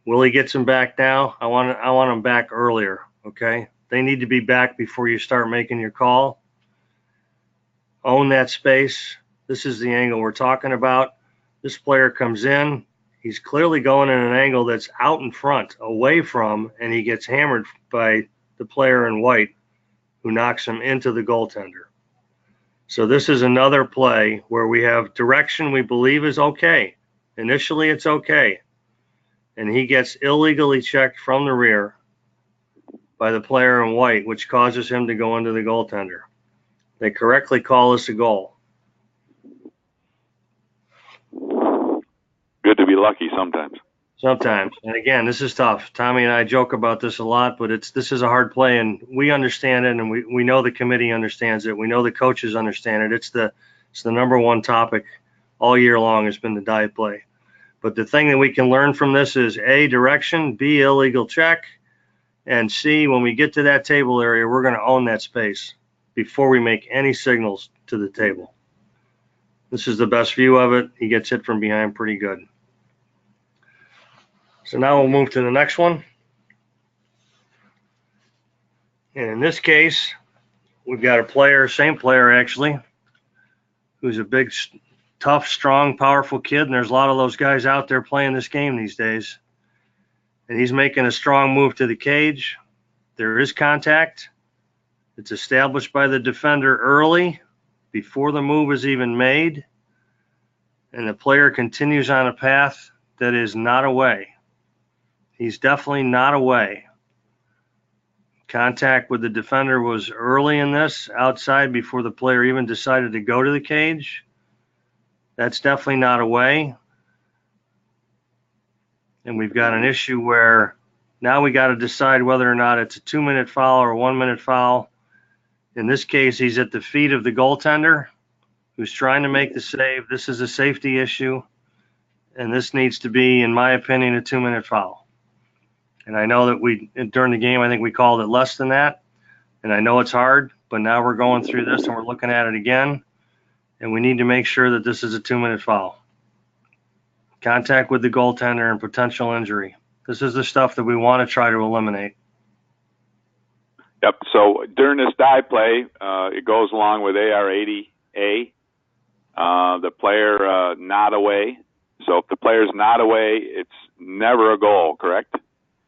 Willie gets him back now. I want him back earlier, okay? They need to be back before you start making your call. Own that space. This is the angle we're talking about. This player comes in. He's clearly going in an angle that's out in front, away from, and he gets hammered by the player in white who knocks him into the goaltender. So this is another play where we have direction we believe is okay. Initially, it's okay. And he gets illegally checked from the rear by the player in white, which causes him to go into the goaltender. They correctly call this a goal. lucky sometimes. Sometimes. And again, this is tough. Tommy and I joke about this a lot, but this is a hard play, and we understand it, and we know the committee understands it. We know the coaches understand it. It's the number one topic all year long has been the dive play. But the thing that we can learn from this is A, direction, B, illegal check, and C, when we get to that table area, we're going to own that space before we make any signals to the table. This is the best view of it. He gets hit from behind pretty good. So now we'll move to the next one. And in this case, we've got a player, same player actually, who's a big, tough, strong, powerful kid. And there's a lot of those guys out there playing this game these days. And he's making a strong move to the cage. There is contact. It's established by the defender early, before the move is even made. And the player continues on a path that is not away. He's definitely not away. Contact with the defender was early in this, outside before the player even decided to go to the cage. That's definitely not away. And we've got an issue where now we got to decide whether or not it's a 2-minute foul or a 1-minute foul. In this case, he's at the feet of the goaltender who's trying to make the save. This is a safety issue, and this needs to be, in my opinion, a 2-minute foul. And I know that during the game, I think we called it less than that. And I know it's hard, but now we're going through this and we're looking at it again. And we need to make sure that this is a 2-minute foul. Contact with the goaltender and potential injury. This is the stuff that we want to try to eliminate. Yep. So during this dive play, it goes along with AR80A. The player not away. So if the player's not away, it's never a goal, correct?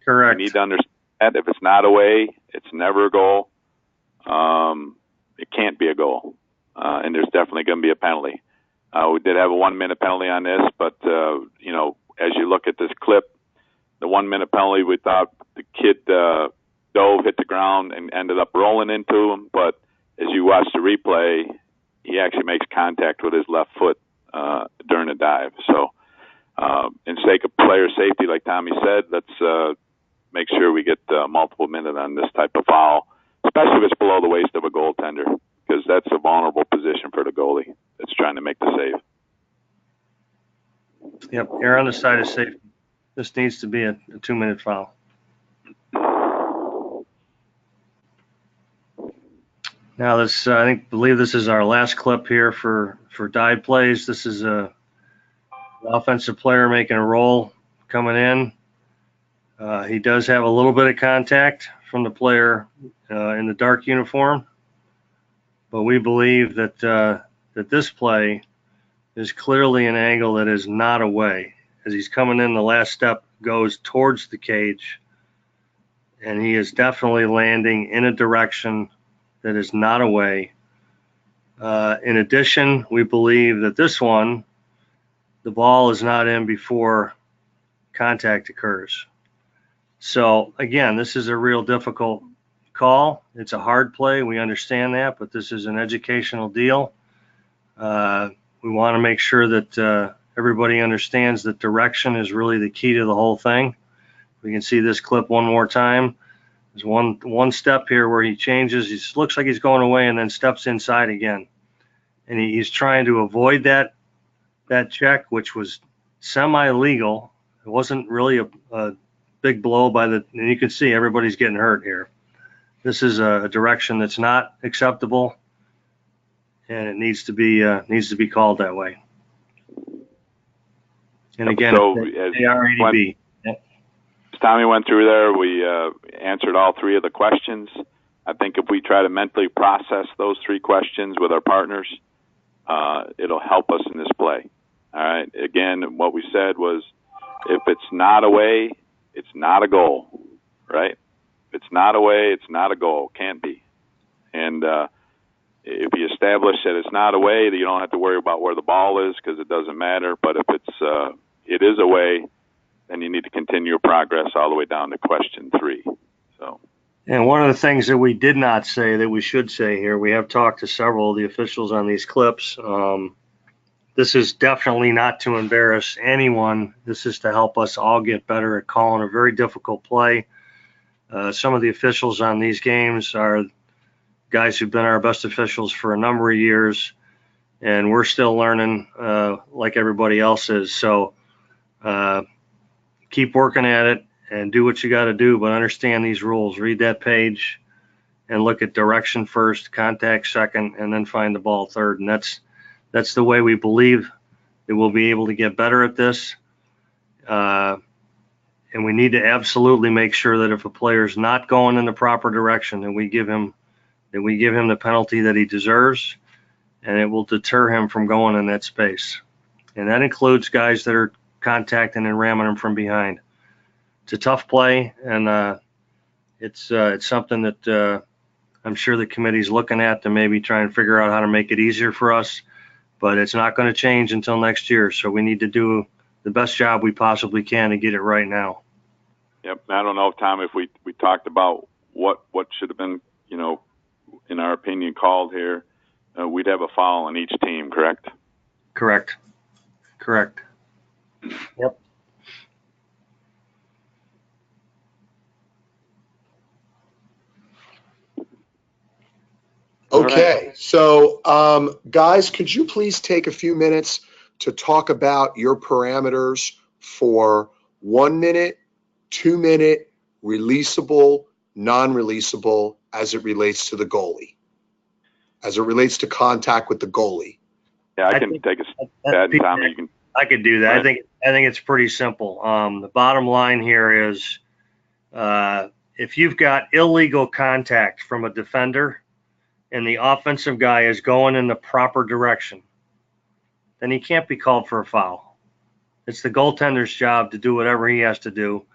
Correct. You need to understand that if it's not away, it's never a goal. It can't be a goal, and there's definitely going to be a penalty. We did have a 1-minute penalty on this, but as you look at this clip, the 1-minute penalty, we thought the kid dove, hit the ground, and ended up rolling into him. But as you watch the replay, he actually makes contact with his left foot during the dive. So, in sake of player safety, like Tommy said, let's make sure we get multiple minutes on this type of foul, especially if it's below the waist of a goaltender, because that's a vulnerable position for the goalie that's trying to make the save. Yep, err on the side of safety. This needs to be a 2-minute foul. Now this, believe this is our last clip here for dive plays. This is an offensive player making a roll coming in. He does have a little bit of contact from the player in the dark uniform, but we believe that that this play is clearly an angle that is not away. As he's coming in, the last step goes towards the cage, and he is definitely landing in a direction that is not away. In addition, we believe that this one, the ball is not in before contact occurs. So again, this is a real difficult call. It's a hard play. We understand that, but this is an educational deal. We want to make sure that everybody understands that direction is really the key to the whole thing. We can see this clip one more time. There's one step here where he changes. He looks like he's going away and then steps inside again. And he's trying to avoid that check, which was semi-legal. It wasn't really a big blow and you can see everybody's getting hurt here. This is a direction that's not acceptable, and it needs to be called that way. And again, so AR80B. As Tommy went through there, we answered all three of the questions. I think if we try to mentally process those three questions with our partners, it'll help us in this play. All right. Again, what we said was, if it's not away, it's not a goal, right? If it's not away, it's not a goal. Can't be. And if you establish that it's not away, you don't have to worry about where the ball is because it doesn't matter. But if it is away, then you need to continue your progress all the way down to question 3. So. And one of the things that we did not say that we should say here, we have talked to several of the officials on these clips. The this is definitely not to embarrass anyone. This is to help us all get better at calling a very difficult play. Some of the officials on these games are guys who've been our best officials for a number of years, and we're still learning like everybody else is. So keep working at it and do what you got to do, but understand these rules. Read that page and look at direction first, contact second, and then find the ball third. And that's the way we believe that we'll be able to get better at this. And we need to absolutely make sure that if a player is not going in the proper direction, that we give him the penalty that he deserves, and it will deter him from going in that space. And that includes guys that are contacting and ramming him from behind. It's a tough play, and it's something that I'm sure the committee's looking at to maybe try and figure out how to make it easier for us, but it's not going to change until next year. So we need to do the best job we possibly can to get it right now. Yep. I don't know, Tom, if we talked about what should have been, in our opinion, called here. We'd have a foul on each team, correct? Correct. Yep. Okay, right. So guys, could you please take a few minutes to talk about your parameters for 1 minute, 2 minute, releasable, non-releasable as it relates to the goalie, as it relates to contact with the goalie? Yeah, I can take a stab, Tom. You can. I could do that. Right. I think it's pretty simple. The bottom line here is if you've got illegal contact from a defender and the offensive guy is going in the proper direction, then he can't be called for a foul. It's the goaltender's job to do whatever he has to do.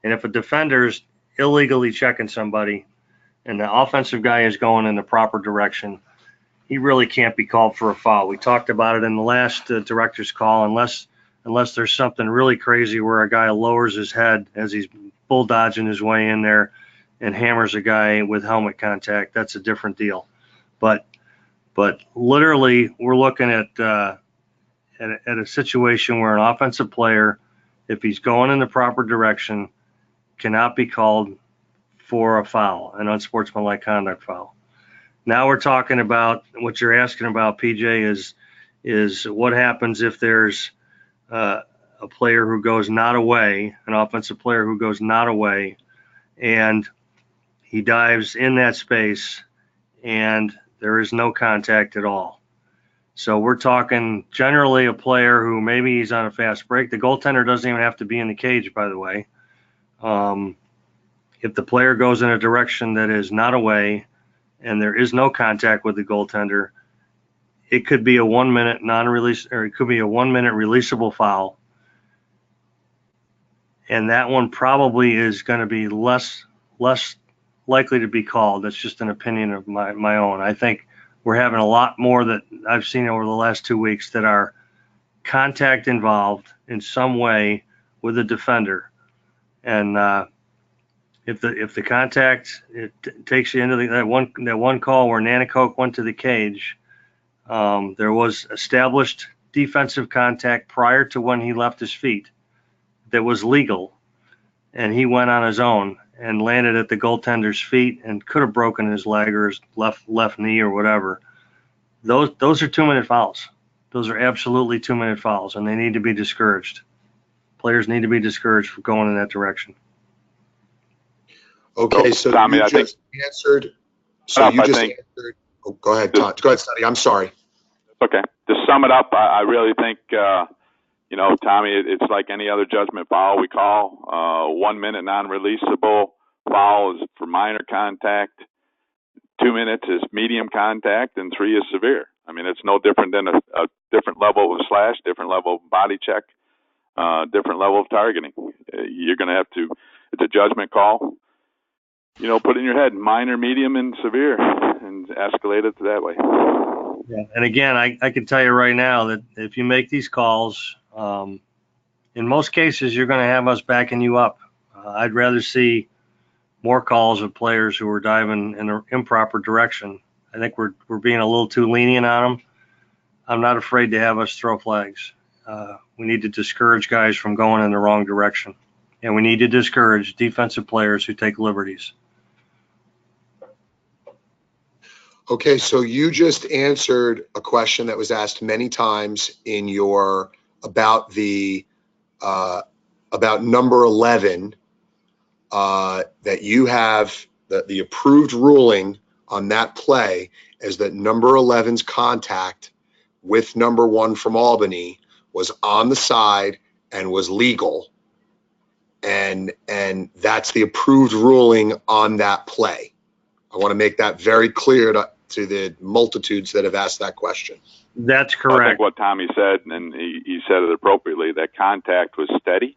And if a defender's illegally checking somebody and the offensive guy is going in the proper direction, he really can't be called for a foul. We talked about it in the last director's call, unless there's something really crazy where a guy lowers his head as he's bulldodging his way in there and hammers a guy with helmet contact. That's a different deal. But literally, we're looking at a situation where an offensive player, if he's going in the proper direction, cannot be called for a foul, an unsportsmanlike conduct foul. Now we're talking about what you're asking about, PJ, is what happens if there's a player who goes not away, an offensive player who goes not away, and he dives in that space and there is no contact at all. So we're talking generally a player who maybe he's on a fast break. The goaltender doesn't even have to be in the cage, by the way. If the player goes in a direction that is not away and there is no contact with the goaltender, it could be a 1 minute non-release, or it could be a 1 minute releasable foul. And that one probably is going to be less likely to be called. That's just an opinion of my own. I think we're having a lot more that I've seen over the last 2 weeks that are contact involved in some way with a defender. And if the contact takes you into that one call where Nanakoke went to the cage, there was established defensive contact prior to when he left his feet that was legal, and he went on his own and landed at the goaltender's feet and could have broken his leg or his left knee or whatever. Those are 2 minute fouls. Those are absolutely 2 minute fouls, and they need to be discouraged. Players need to be discouraged from going in that direction. Okay, so Tommy, you just answered. So you just answered. Oh, go ahead, Todd. Go ahead, Sonny. I'm sorry. Okay. To sum it up, I really think, Tommy, it's like any other judgment foul we call. 1 minute non-releasable foul is for minor contact. 2 minutes is medium contact, and 3 is severe. I mean, it's no different than a different level of slash, different level of body check, different level of targeting. You're going to have to, it's a judgment call. Put in your head, minor, medium, and severe, and escalate it that way. Yeah. And again, I can tell you right now that if you make these calls, in most cases, you're going to have us backing you up. I'd rather see more calls of players who are diving in an improper direction. I think we're being a little too lenient on them. I'm not afraid to have us throw flags. We need to discourage guys from going in the wrong direction. And we need to discourage defensive players who take liberties. Okay, so you just answered a question that was asked many times in your about number 11, that you have the approved ruling on that play is that number 11's contact with number 1 from Albany was on the side and was legal. And that's the approved ruling on that play. I want to make that very clear to the multitudes that have asked that question. That's I correct. think what Tommy said, and he said it appropriately, that contact was steady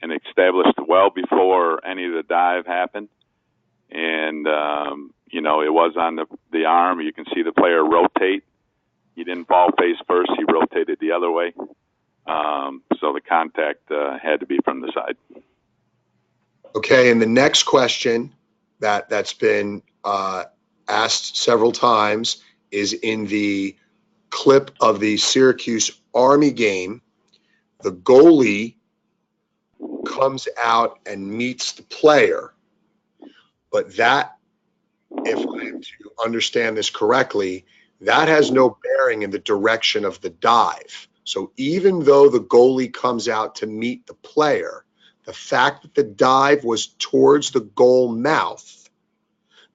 and established well before any of the dive happened. And, it was on the arm. You can see the player rotate. He didn't fall face first. He rotated the other way. So the contact had to be from the side. Okay, and the next question that's been asked several times is in the clip of the Syracuse Army game. The goalie comes out and meets the player, but that, if I am to understand this correctly, that has no bearing in the direction of the dive. So even though the goalie comes out to meet the player, the fact that the dive was towards the goal mouth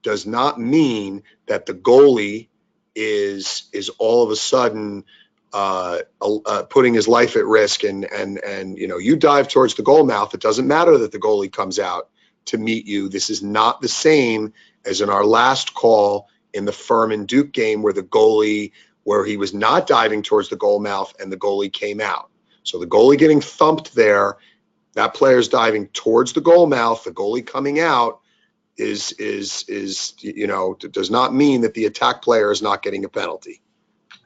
does not mean that the goalie is all of a sudden putting his life at risk. And you dive towards the goal mouth. It doesn't matter that the goalie comes out to meet you. This is not the same as in our last call in the Furman Duke game where he was not diving towards the goal mouth and the goalie came out. So the goalie getting thumped there, that player's diving towards the goal mouth, the goalie coming out does not mean that the attack player is not getting a penalty.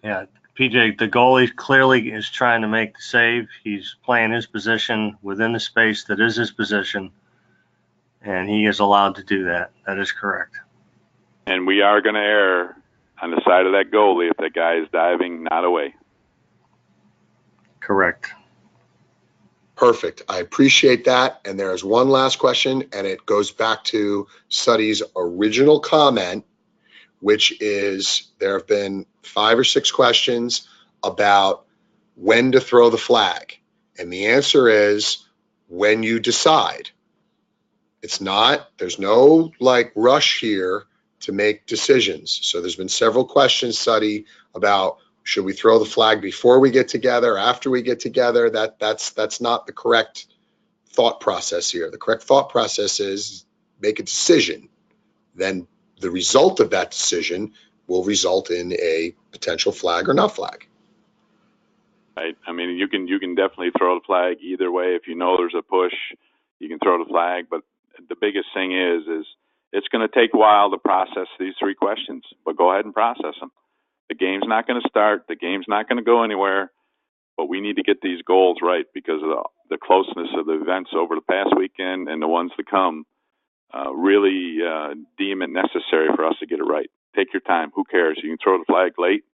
Yeah, PJ, the goalie clearly is trying to make the save. He's playing his position within the space that is his position, and he is allowed to do that. That is correct. And we are going to err on the side of that goalie if that guy is diving not away. Correct. Perfect. I appreciate that. And there is one last question, and it goes back to Suddy's original comment, which is there have been 5 or 6 questions about when to throw the flag. And the answer is when you decide. There's no rush here to make decisions. So there's been several questions, Suddy, about should we throw the flag before we get together, after we get together? That's not the correct thought process here. The correct thought process is make a decision. Then the result of that decision will result in a potential flag or not flag. Right. I mean, you can definitely throw the flag either way. If you know there's a push, you can throw the flag. But the biggest thing is it's going to take a while to process these 3 questions, but go ahead and process them. The game's not going to start. The game's not going to go anywhere, but we need to get these goals right because of the closeness of the events over the past weekend and the ones to come. Really deem it necessary for us to get it right. Take your time. Who cares? You can throw the flag late.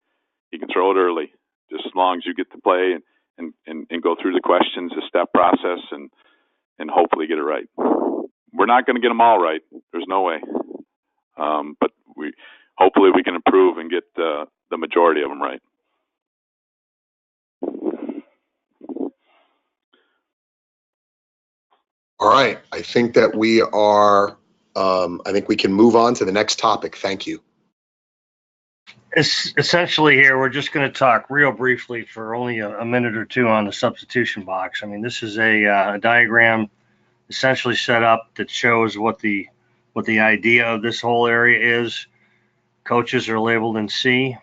You can throw it early, just as long as you get to play and go through the questions, the step process, and hopefully get it right. We're not going to get them all right. There's no way. But hopefully we can improve and get the majority of them right. All right. I think that we are, I think we can move on to the next topic. Thank you. Essentially here, we're just going to talk real briefly for only a minute or 2 on the substitution box. I mean, this is a diagram essentially set up that shows what the idea of this whole area is. Coaches are labeled in C.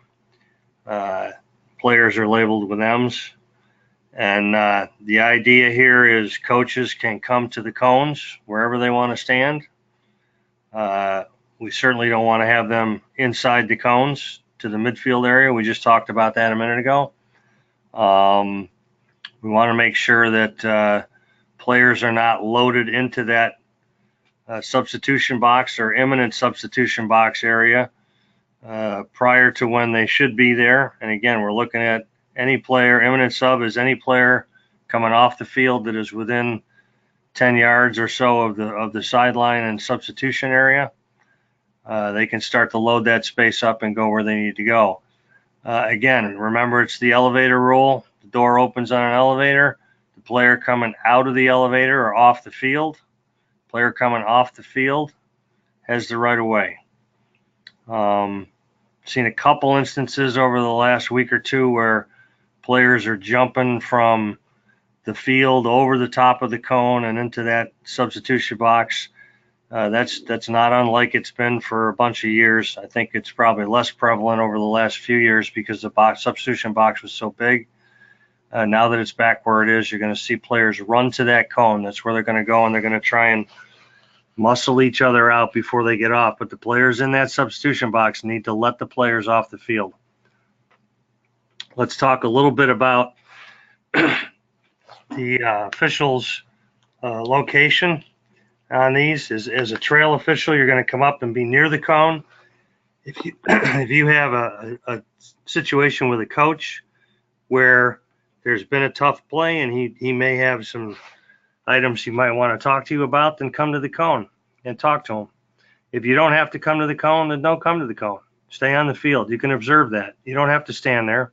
Players are labeled with M's. And the idea here is coaches can come to the cones wherever they want to stand. We certainly don't want to have them inside the cones to the midfield area. We just talked about that a minute ago. We want to make sure that players are not loaded into that substitution box or imminent substitution box area. prior to when they should be there. And again, we're looking at any player, imminent sub is any player coming off the field that is within 10 yards or so of the sideline and substitution area. They can start to load that space up and go where they need to go. Again, remember, it's the elevator rule. The door opens on an elevator. The player coming out of the elevator or off the field, player coming off the field has the right of way. Seen a couple instances over the last week or two where players are jumping from the field over the top of the cone and into that substitution box. That's not unlike it's been for a bunch of years. I think it's probably less prevalent over the last few years because the substitution box was so big. Now that it's back where it is, you're going to see players run to that cone. That's where they're going to go, and they're going to try and muscle each other out before they get off. But the players in that substitution box need to let the players off the field. Let's talk a little bit about the officials' location on these. As a trail official, you're going to come up and be near the cone. If you have a situation with a coach where there's been a tough play and he may have some items he might want to talk to you about, then come to the cone and talk to him. If you don't have to come to the cone, then don't come to the cone. Stay on the field. You can observe that. You don't have to stand there.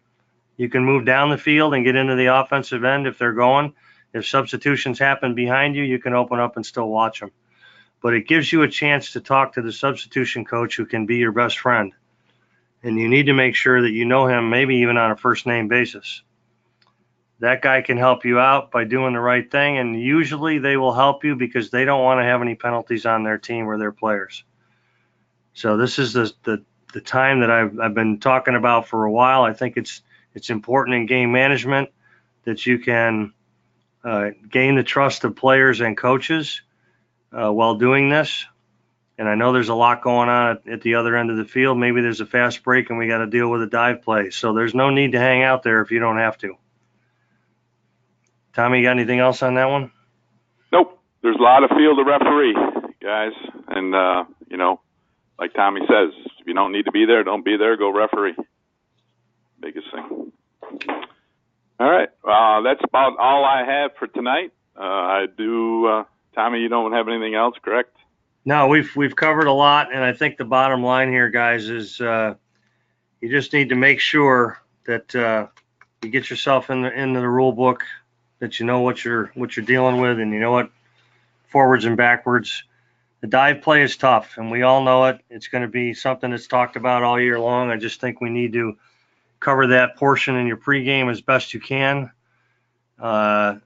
You can move down the field and get into the offensive end if they're going. If substitutions happen behind you, you can open up and still watch them. But it gives you a chance to talk to the substitution coach who can be your best friend. And you need to make sure that you know him, maybe even on a first name basis. That guy can help you out by doing the right thing, and usually they will help you because they don't want to have any penalties on their team or their players. So this is the time that I've been talking about for a while. I think it's important in game management that you can gain the trust of players and coaches while doing this. And I know there's a lot going on at the other end of the field. Maybe there's a fast break and we got to deal with a dive play. So there's no need to hang out there if you don't have to. Tommy, you got anything else on that one? Nope. There's a lot of field to referee, guys. And, like Tommy says, if you don't need to be there, don't be there. Go referee. Biggest thing. All right. That's about all I have for tonight. Tommy, you don't have anything else, correct? No, we've covered a lot, and I think the bottom line here, guys, is you just need to make sure that you get yourself into the rule book, that you know what you're dealing with, and you know what forwards and backwards. The dive play is tough, and we all know it. It's going to be something that's talked about all year long. I just think we need to cover that portion in your pregame as best you can.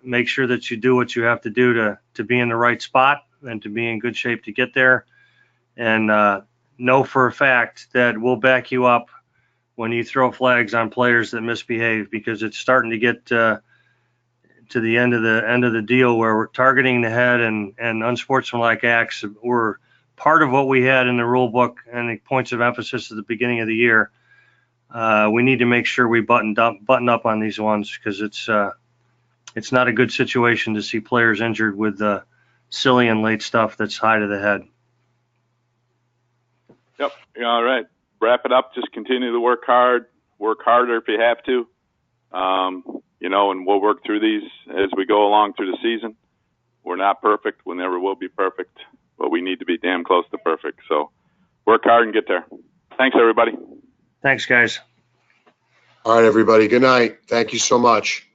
Make sure that you do what you have to do to be in the right spot and to be in good shape to get there. And know for a fact that we'll back you up when you throw flags on players that misbehave, because it's starting to get to the end of the deal where we're targeting the head and unsportsmanlike acts were part of what we had in the rule book and the points of emphasis at the beginning of the year. We need to make sure we button up on these ones, because it's not a good situation to see players injured with silly and late stuff that's high to the head. Yep. All right. Wrap it up. Just continue to work hard. Work harder if you have to. And we'll work through these as we go along through the season. We're not perfect. We never will be perfect, but we need to be damn close to perfect. So work hard and get there. Thanks, everybody. Thanks, guys. All right, everybody. Good night. Thank you so much.